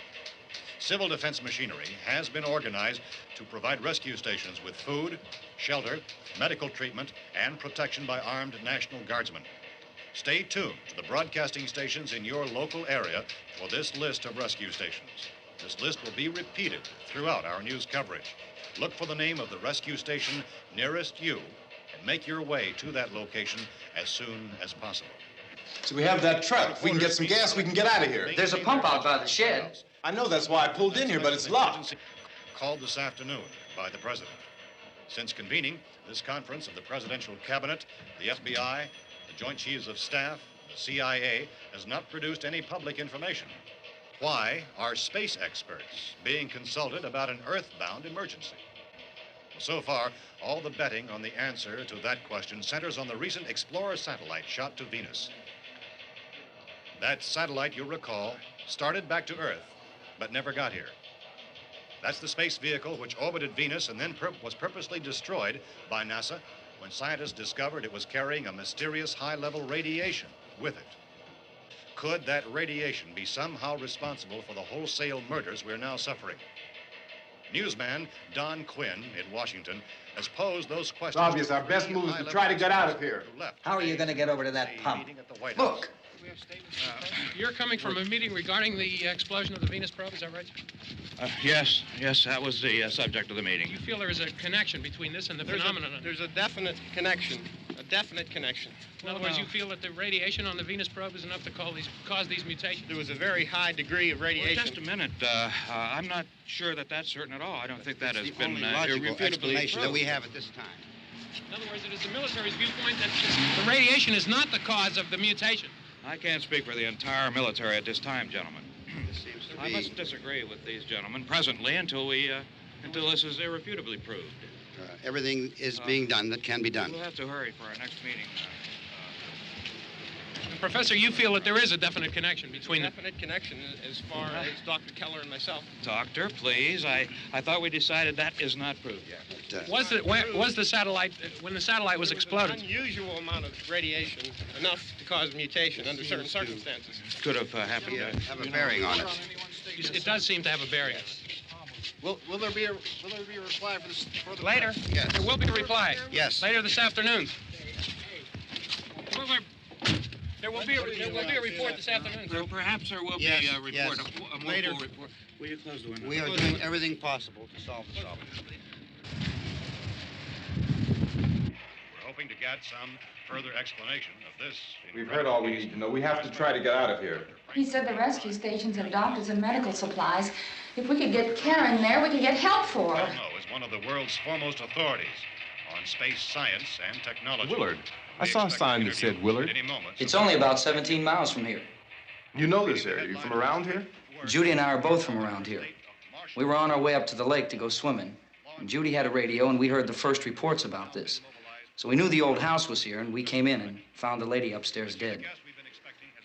Civil defense machinery has been organized to provide rescue stations with food, shelter, medical treatment, and protection by armed National Guardsmen. Stay tuned to the broadcasting stations in your local area for this list of rescue stations. This list will be repeated throughout our news coverage. Look for the name of the rescue station nearest you and make your way to that location as soon as possible. So we have that truck. If we can get some gas, we can get out of here. There's a pump out by the shed. I know, that's why I pulled in here, but it's locked. Called this afternoon by the president. Since convening this conference of the presidential cabinet, the FBI, the Joint Chiefs of Staff, the CIA has not produced any public information. Why are space experts being consulted about an earthbound emergency? Well, so far, all the betting on the answer to that question centers on the recent Explorer satellite shot to Venus. That satellite, you'll recall, started back to Earth, but never got here. That's the space vehicle which orbited Venus and then was purposely destroyed by NASA when scientists discovered it was carrying a mysterious high-level radiation with it. Could that radiation be somehow responsible for the wholesale murders we're now suffering? Newsman Don Quinn in Washington has posed those questions. It's obvious our best move is to try to get out of here. How are you going to get over to that pump? Look! You're coming from a meeting regarding the explosion of the Venus probe, is that right? Yes, that was the subject of the meeting. You feel there is a connection between this and the phenomenon? There's a definite connection. In other words, you feel that the radiation on the Venus probe is enough to cause these mutations? There was a very high degree of radiation. Well, just a minute. I'm not sure that that's certain at all. I don't think that has been logical explanation that we have at this time. In other words, it is the military's viewpoint that the radiation is not the cause of the mutation. I can't speak for the entire military at this time, gentlemen. I must disagree with these gentlemen presently until this is irrefutably proved. Everything is being done that can be done. We'll have to hurry for our next meeting. Professor, you feel that there is a definite connection between them. Definite connection as far as Dr. Keller and myself. Doctor, please. I thought we decided that is not proved yet. Was the satellite, when the satellite was exploded? An unusual amount of radiation, enough to cause mutation under certain circumstances. Could have happened. Have a bearing on it. It does seem to have a bearing. Will there be a reply for this further? Later? Yes. There will be a reply. Yes. Later this afternoon. There will be a report this afternoon. Well, perhaps there will be a report, yes. a more Later. full report. Will you close the window? We are doing everything possible to solve the problem. We're hoping to get some further explanation of this. We've heard all we need to know. We have to try to get out of here. He said the rescue stations have doctors and medical supplies. If we could get care in there, we could get help for her. Belno is one of the world's foremost authorities on space science and technology. Willard. I saw a sign that said Willard. It's only about 17 miles from here. You know this area. You from around here? Judy and I are both from around here. We were on our way up to the lake to go swimming. And Judy had a radio, and we heard the first reports about this. So we knew the old house was here, and we came in and found the lady upstairs dead.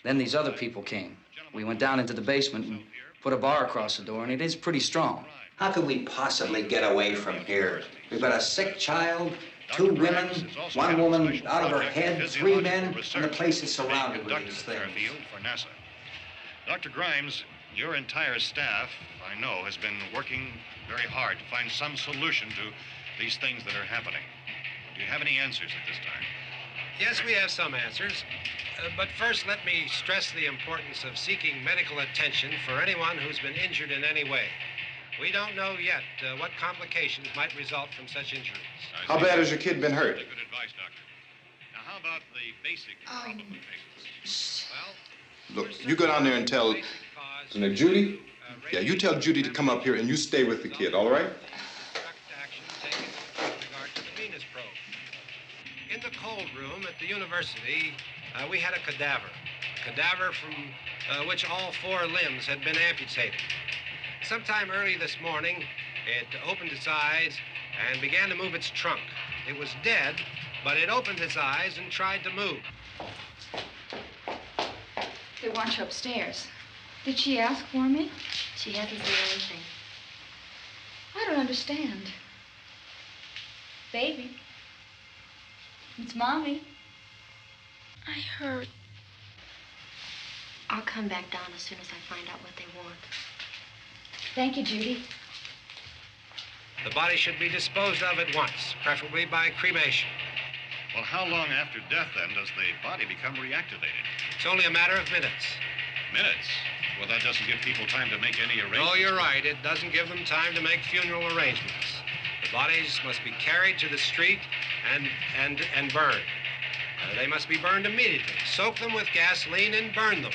Then these other people came. We went down into the basement and put a bar across the door, and it is pretty strong. How could we possibly get away from here? We've got a sick child, 2 women, 1 woman out of her head, 3 men, and the place is surrounded with these things. For NASA. Dr. Grimes, your entire staff, I know, has been working very hard to find some solution to these things that are happening. Do you have any answers at this time? Yes, we have some answers. But first, let me stress the importance of seeking medical attention for anyone who's been injured in any way. We don't know yet what complications might result from such injuries. How bad has your kid been hurt? Good advice, Doctor. Now, how about the basic complications? Well, Look, you go down there and tell... Isn't it Judy? Yeah, you tell Judy to come up here and you stay with the kid, all right? In the cold room at the university, we had a cadaver from which all 4 limbs had been amputated. Sometime early this morning, it opened its eyes and began to move its trunk. It was dead, but it opened its eyes and tried to move. They want you upstairs. Did she ask for me? She hasn't said anything. I don't understand. Baby. It's Mommy. I heard. I'll come back down as soon as I find out what they want. Thank you, Judy. The body should be disposed of at once, preferably by cremation. Well, how long after death, then, does the body become reactivated? It's only a matter of minutes. Minutes? Well, that doesn't give people time to make any arrangements. No, you're right. It doesn't give them time to make funeral arrangements. The bodies must be carried to the street and burned. They must be burned immediately. Soak them with gasoline and burn them.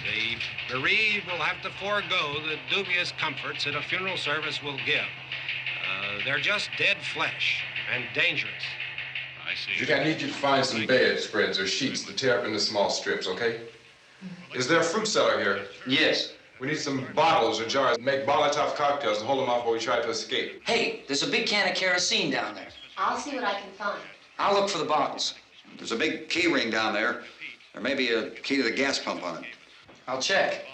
The bereaved will have to forego the dubious comforts that a funeral service will give. They're just dead flesh and dangerous. I see. Judy, I need you to find some bedspreads or sheets to tear up into small strips, okay? Is there a fruit cellar here? Yes. We need some bottles or jars to make Molotov cocktails and hold them off while we try to escape. Hey, there's a big can of kerosene down there. I'll see what I can find. I'll look for the bottles. There's a big key ring down there. There may be a key to the gas pump on it. I'll check.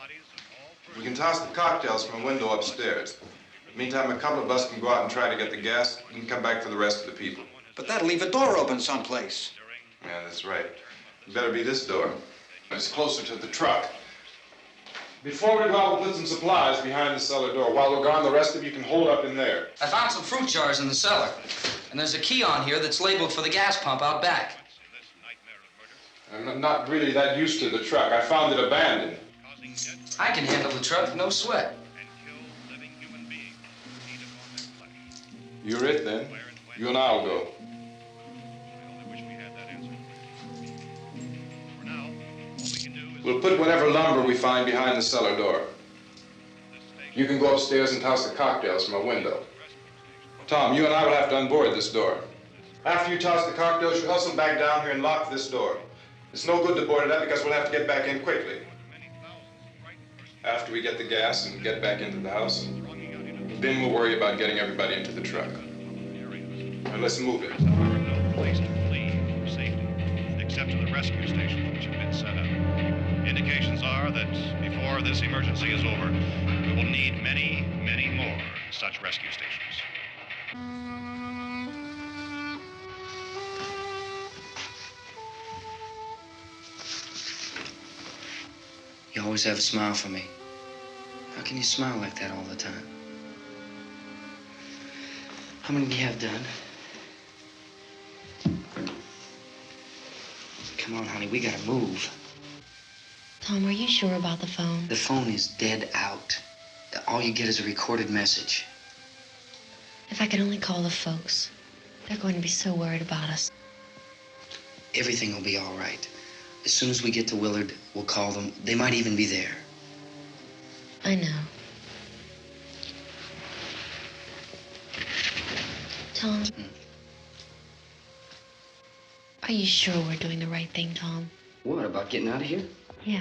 We can toss the cocktails from a window upstairs. Meantime, a couple of us can go out and try to get the gas and come back for the rest of the people. But that'll leave a door open someplace. Yeah, that's right. It better be this door. It's closer to the truck. Before we go out, we'll put some supplies behind the cellar door. While we're gone, the rest of you can hold up in there. I found some fruit jars in the cellar. And there's a key on here that's labeled for the gas pump out back. I'm not really that used to the truck. I found it abandoned. I can handle the truck, no sweat. You're it, then. You and I'll go. We'll put whatever lumber we find behind the cellar door. You can go upstairs and toss the cocktails from a window. Tom, you and I will have to unboard this door. After you toss the cocktails, you hustle back down here and lock this door. It's no good to board it up because we'll have to get back in quickly. After we get the gas and get back into the house, then we'll worry about getting everybody into the truck. Now let's move it. No place to flee for safety, except to the rescue stations which have been set up. Indications are that before this emergency is over, we will need many, many more such rescue stations. You always have a smile for me. How can you smile like that all the time? How many do you have done? Come on, honey, we gotta move. Tom, are you sure about the phone? The phone is dead out. All you get is a recorded message. If I could only call the folks. They're going to be so worried about us. Everything will be all right. As soon as we get to Willard, we'll call them. They might even be there. I know. Tom, are you sure we're doing the right thing, Tom? What, about getting out of here? Yeah.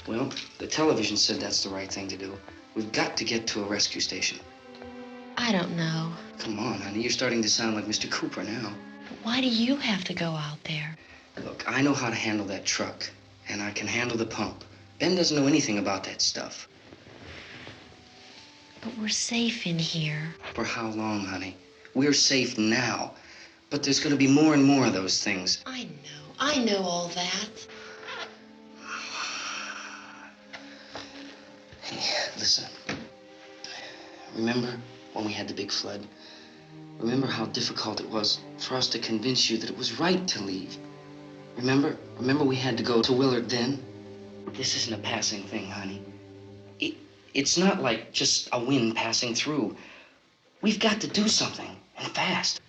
Well, the television said that's the right thing to do. We've got to get to a rescue station. I don't know. Come on, honey, you're starting to sound like Mr. Cooper now. But why do you have to go out there? Look, I know how to handle that truck, and I can handle the pump. Ben doesn't know anything about that stuff. But we're safe in here. For how long, honey? We're safe now, but there's going to be more and more of those things. I know all that. Hey, listen. Remember when we had the big flood? Remember how difficult it was for us to convince you that it was right to leave? Remember we had to go to Willard then? This isn't a passing thing, honey. It's not like just a wind passing through. We've got to do something, and fast.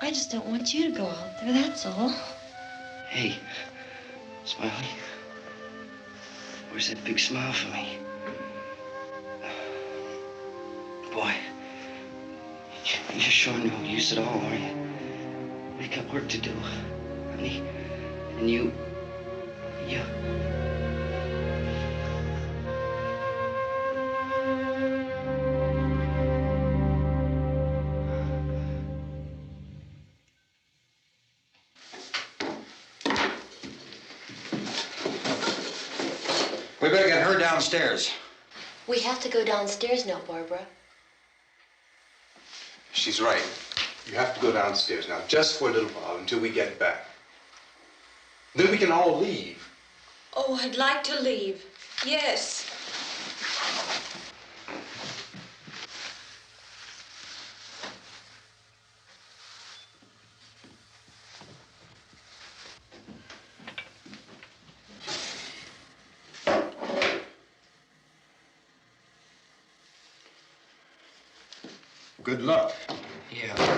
I just don't want you to go out there, that's all. Hey, Smiley, where's that big smile for me? Boy, you're sure no use at all, are you? We've got work to do, honey. And you... We better get her downstairs. We have to go downstairs now, Barbara. She's right. You have to go downstairs now, just for a little while, until we get back. Then we can all leave. Oh, I'd like to leave. Yes. Good luck. Yeah.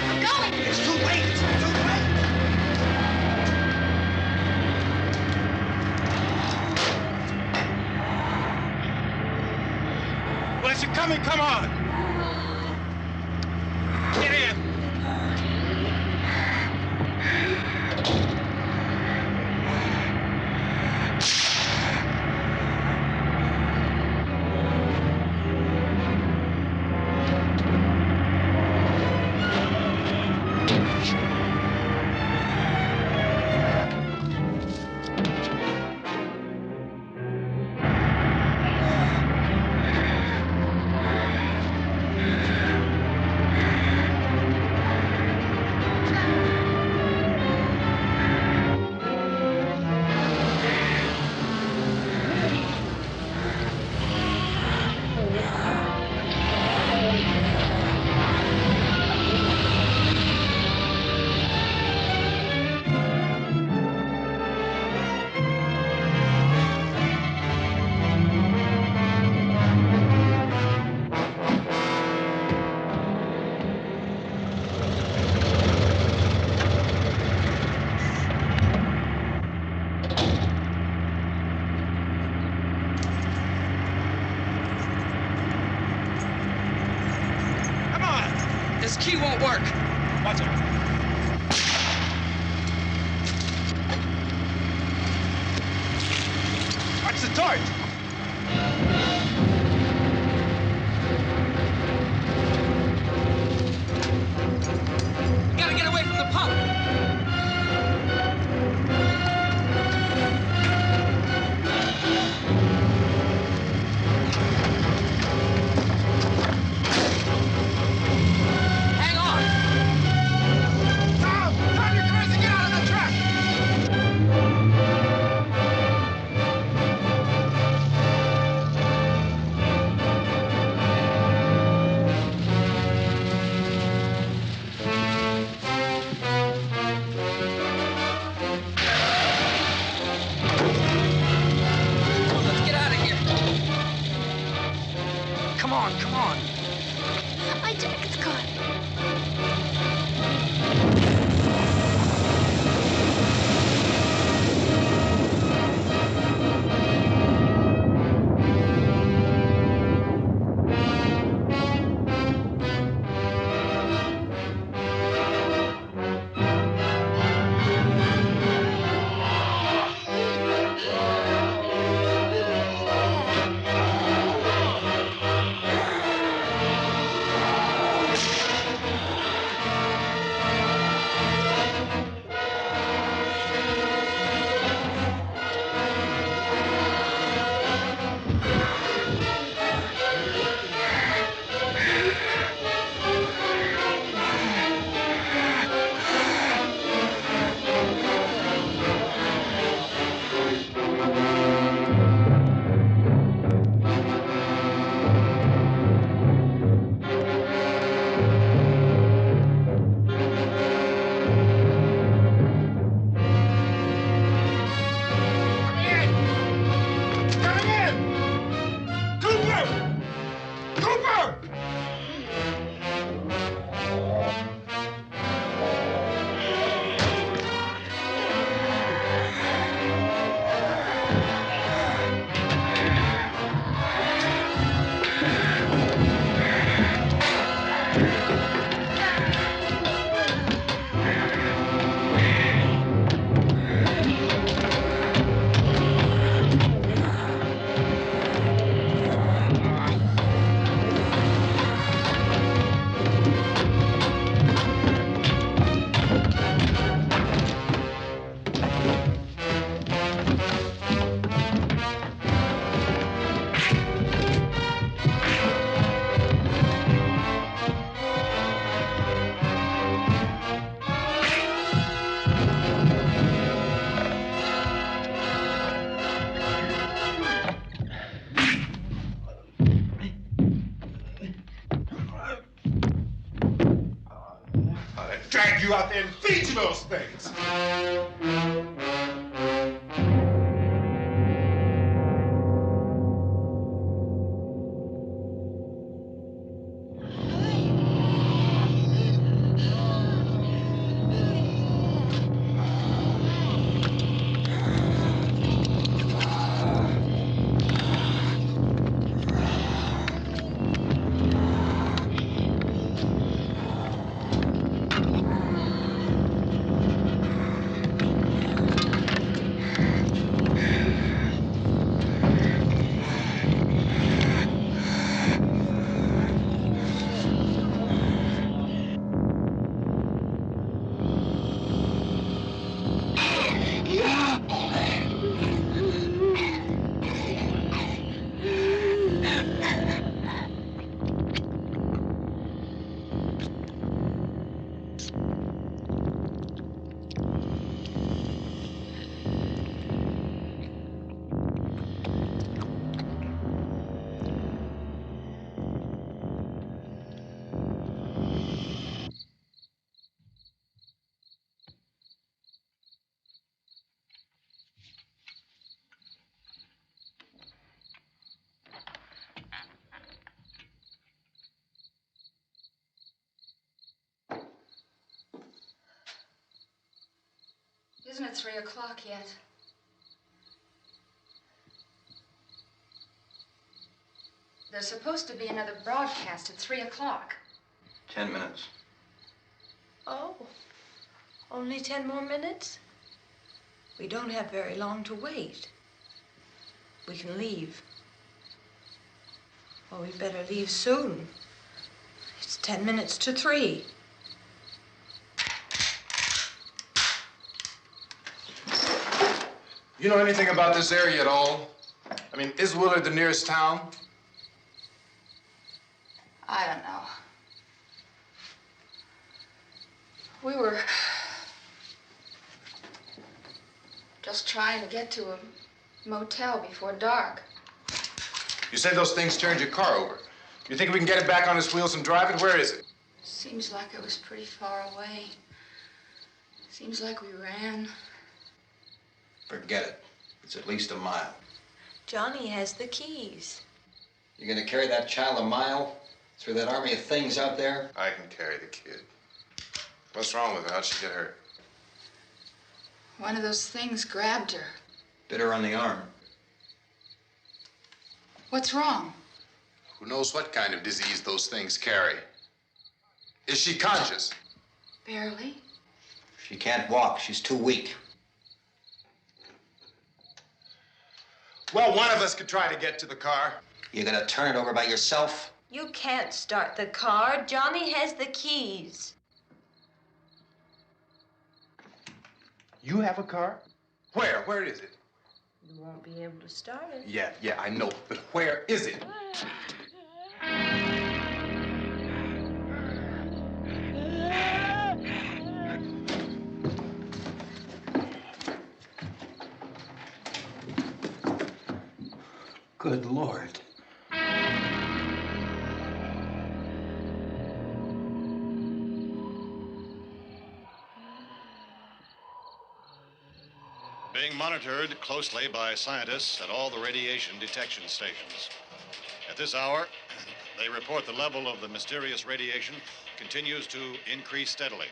I'm going! It's too late! It's too late! Well, is it coming? Come on! Get in! This key won't work. Watch it. Watch the torch. We gotta get away from the pump. Come on. My jacket's caught. Drag you out there and feed you those things. Isn't it 3 o'clock yet? There's supposed to be another broadcast at 3 o'clock. 10 minutes. Oh, only 10 more minutes? We don't have very long to wait. We can leave. Well, we better leave soon. It's 10 minutes to 3. You know anything about this area at all? I mean, is Willard the nearest town? I don't know. We were just trying to get to a motel before dark. You said those things turned your car over. You think we can get it back on its wheels and drive it? Where is it? Seems like it was pretty far away. Seems like we ran. Forget it. It's at least a mile. Johnny has the keys. You're gonna carry that child a mile through that army of things out there? I can carry the kid. What's wrong with her? How'd she get hurt? One of those things grabbed her. Bit her on the arm. What's wrong? Who knows what kind of disease those things carry? Is she conscious? Barely. She can't walk. She's too weak. Well, one of us could try to get to the car. You gonna turn it over by yourself? You can't start the car. Johnny has the keys. You have a car? Where? Where is it? You won't be able to start it. Yeah, I know. But where is it? Good Lord. Being monitored closely by scientists at all the radiation detection stations. At this hour, they report the level of the mysterious radiation continues to increase steadily.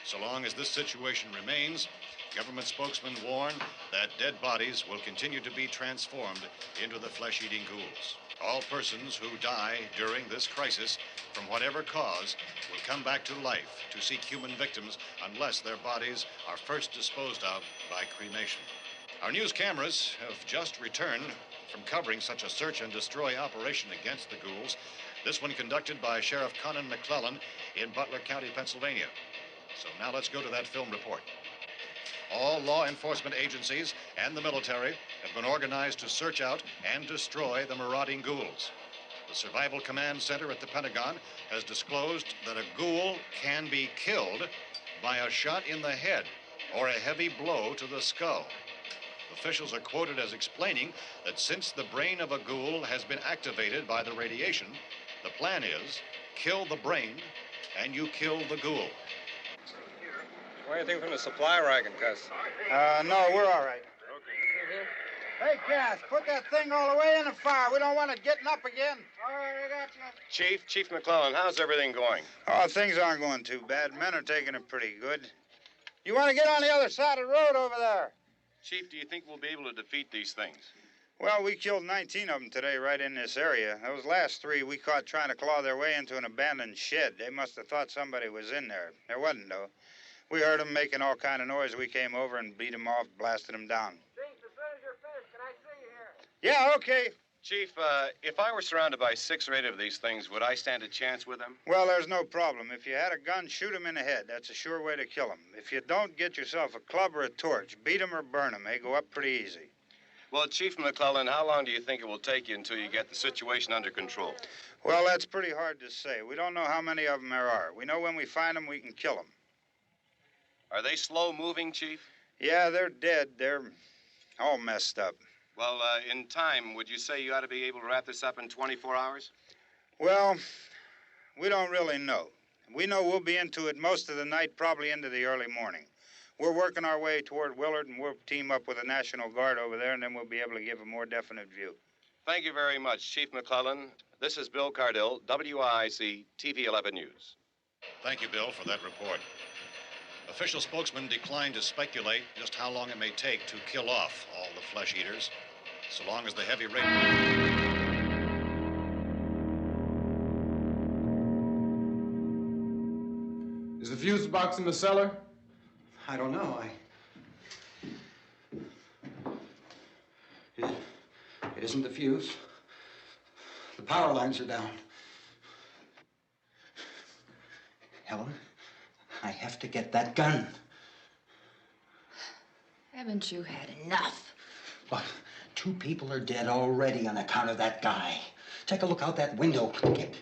So long as this situation remains, government spokesmen warn that dead bodies will continue to be transformed into the flesh-eating ghouls. All persons who die during this crisis, from whatever cause, will come back to life to seek human victims unless their bodies are first disposed of by cremation. Our news cameras have just returned from covering such a search and destroy operation against the ghouls, this one conducted by Sheriff Conan McClellan in Butler County, Pennsylvania. So now let's go to that film report. All law enforcement agencies and the military have been organized to search out and destroy the marauding ghouls. The Survival Command Center at the Pentagon has disclosed that a ghoul can be killed by a shot in the head or a heavy blow to the skull. Officials are quoted as explaining that since the brain of a ghoul has been activated by the radiation, the plan is kill the brain and you kill the ghoul. Anything from the supply wagon, Cuss? No, we're all right. Hey, Cass, put that thing all the way in the fire. We don't want it getting up again. All right, I got you. Chief McClellan, how's everything going? Oh, things aren't going too bad. Men are taking it pretty good. You want to get on the other side of the road over there? Chief, do you think we'll be able to defeat these things? Well, we killed 19 of them today right in this area. Those last 3 we caught trying to claw their way into an abandoned shed. They must have thought somebody was in there. There wasn't, though. We heard them making all kind of noise. We came over and beat them off, blasted them down. Chief, as soon as you're finished, can I see you here? Yeah, okay. Chief, if I were surrounded by 6 or 8 of these things, would I stand a chance with them? Well, there's no problem. If you had a gun, shoot them in the head. That's a sure way to kill them. If you don't, get yourself a club or a torch. Beat them or burn them. They go up pretty easy. Well, Chief McClellan, how long do you think it will take you until you get the situation under control? Well, that's pretty hard to say. We don't know how many of them there are. We know when we find them, we can kill them. Are they slow-moving, Chief? Yeah, they're dead. They're all messed up. Well, in time, would you say you ought to be able to wrap this up in 24 hours? Well, we don't really know. We know we'll be into it most of the night, probably into the early morning. We're working our way toward Willard, and we'll team up with the National Guard over there, and then we'll be able to give a more definite view. Thank you very much, Chief McClellan. This is Bill Cardill, WIC TV 11 News. Thank you, Bill, for that report. Official spokesman declined to speculate just how long it may take to kill off all the flesh eaters, so long as the heavy rain... Is the fuse box in the cellar? I don't know. It isn't the fuse. The power lines are down. Helen, I have to get that gun. Haven't you had enough? Look, 2 people are dead already on account of that guy. Take a look out that window. Get...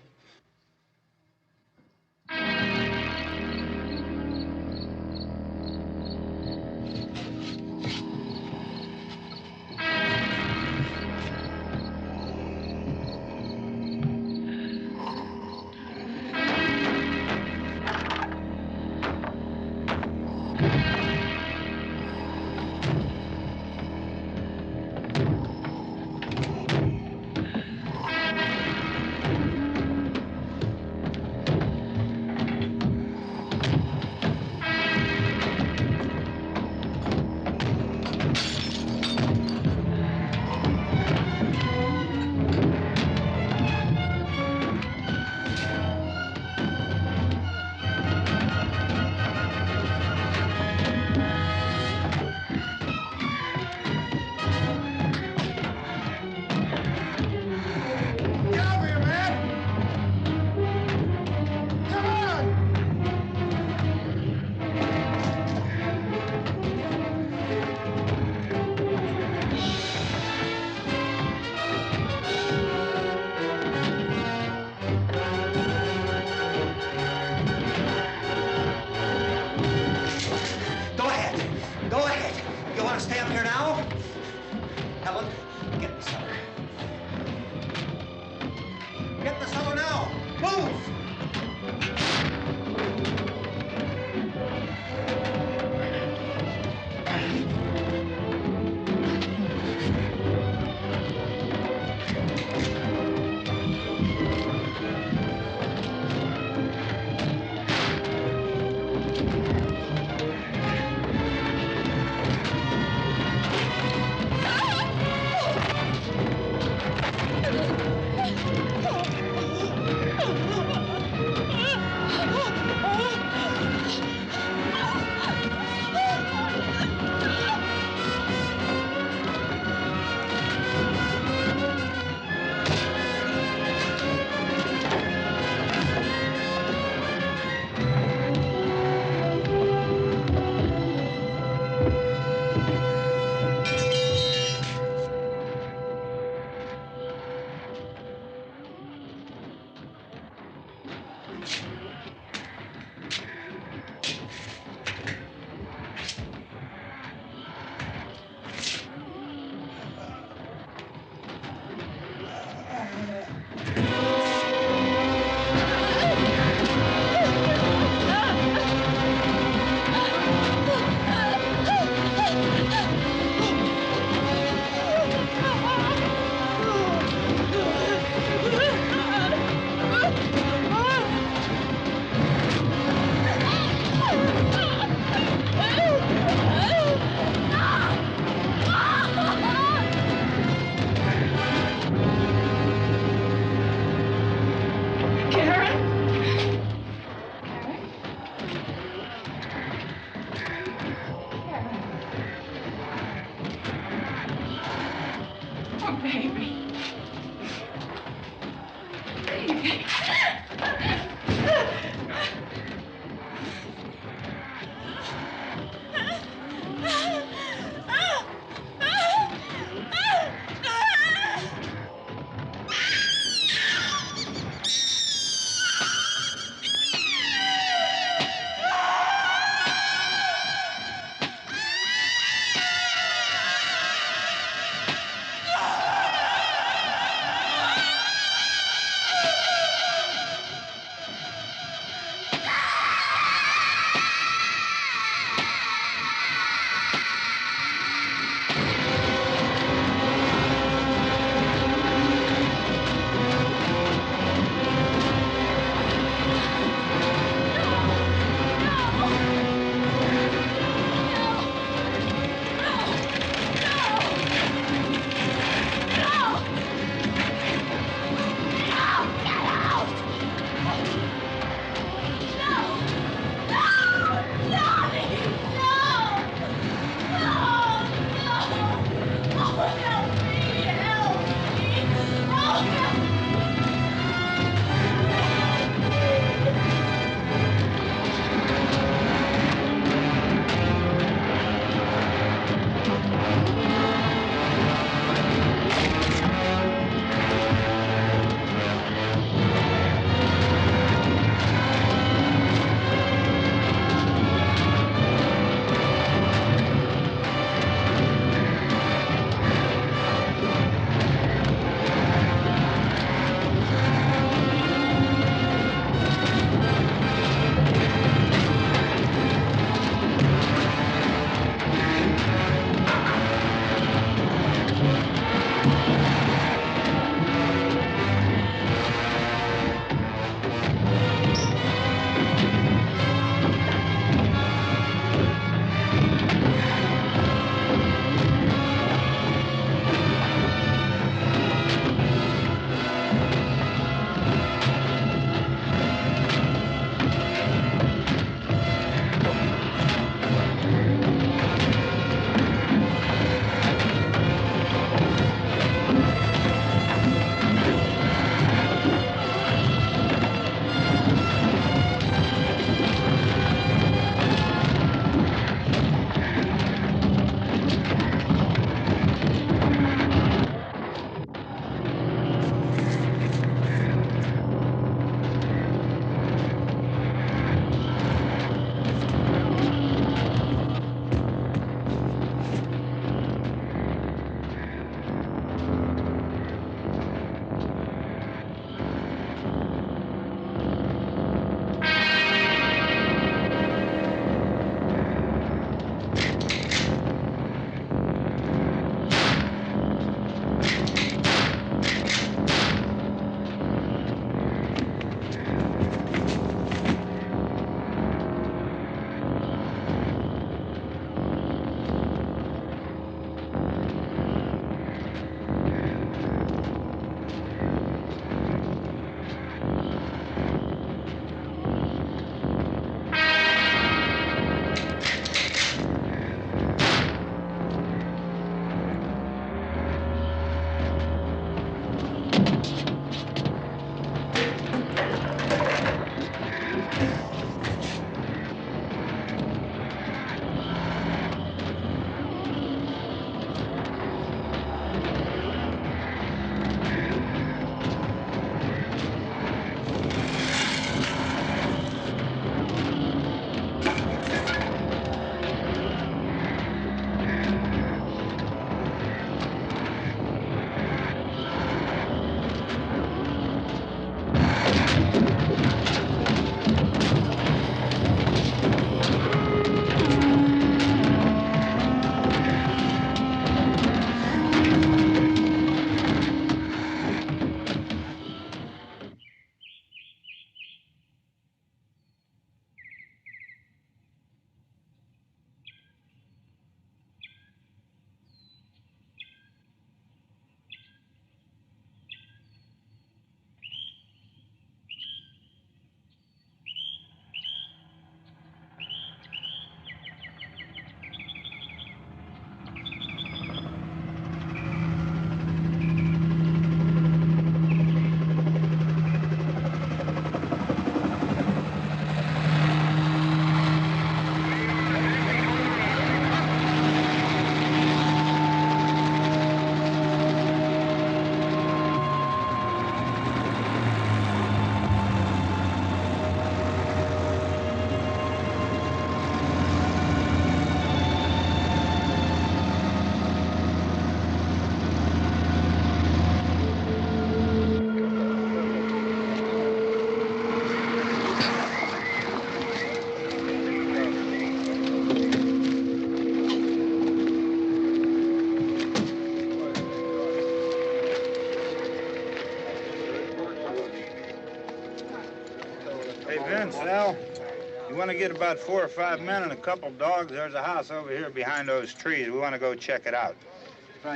to get about 4 or 5 men and a couple dogs. There's a house over here behind those trees. We want to go check it out.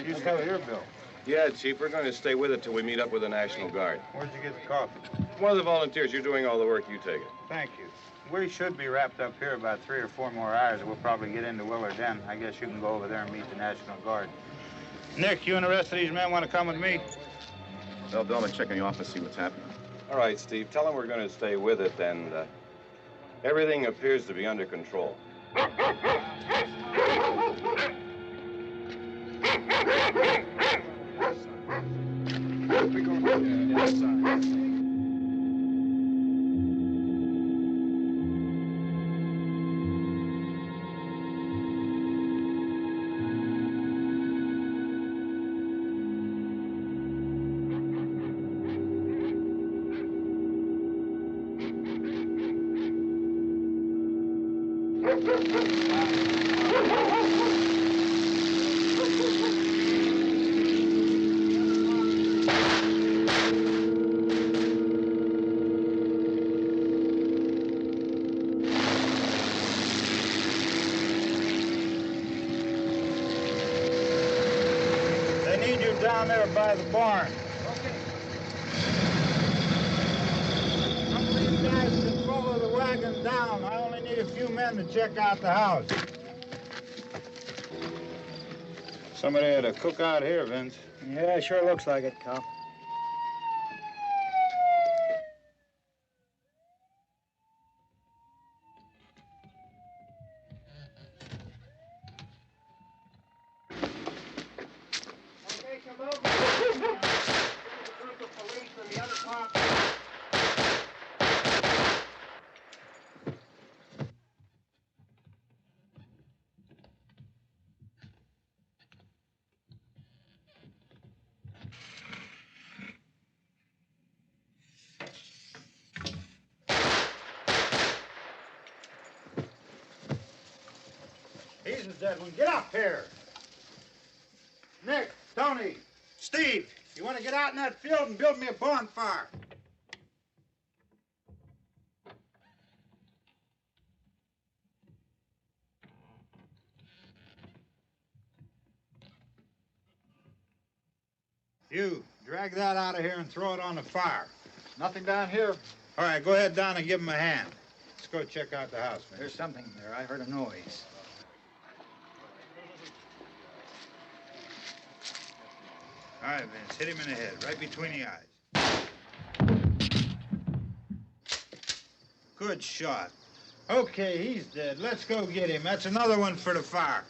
You still here, Bill? Yeah, Chief, we're going to stay with it till we meet up with the National Guard. Where'd you get the coffee? One of the volunteers. You're doing all the work. You take it. Thank you. We should be wrapped up here about 3 or 4 more hours. We'll probably get into Willard then. I guess you can go over there and meet the National Guard. Nick, you and the rest of these men want to come with me? Well, Bill, I'm going to check in the office, see what's happening. All right, Steve. Tell them we're going to stay with it, and everything appears to be under control. They need you down there by the barn. Some of these guys can follow the wagon down. I only need a few men to check out the house. Somebody had a cookout here, Vince. Yeah, sure looks like it, Cop. He's the dead one. Get up here. Nick, Tony, Steve, you want to get out in that field and build me a bonfire? You, drag that out of here and throw it on the fire. Nothing down here. All right, go ahead down and give him a hand. Let's go check out the house, man. There's something there. I heard a noise. All right, Vince, hit him in the head, right between the eyes. Good shot. Okay, he's dead. Let's go get him. That's another one for the fire.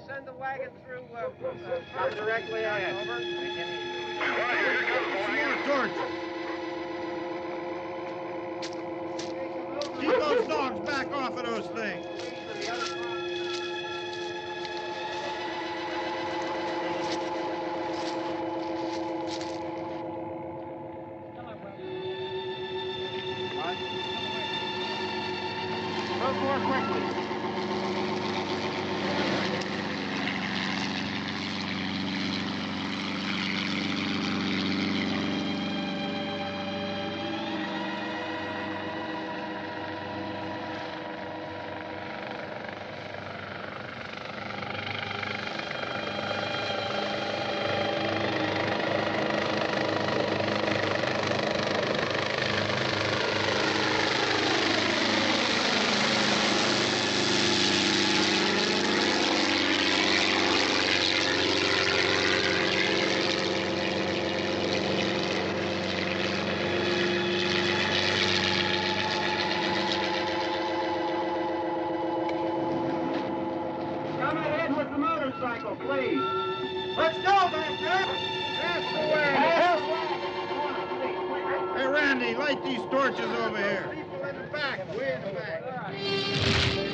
Send the wagon through directly out. Over. More torches. Keep those dogs back off of those things. Go more quickly. Please. Let's go back there. That's the way. Hey, Randy, light these torches over here. People in the back, way in the back.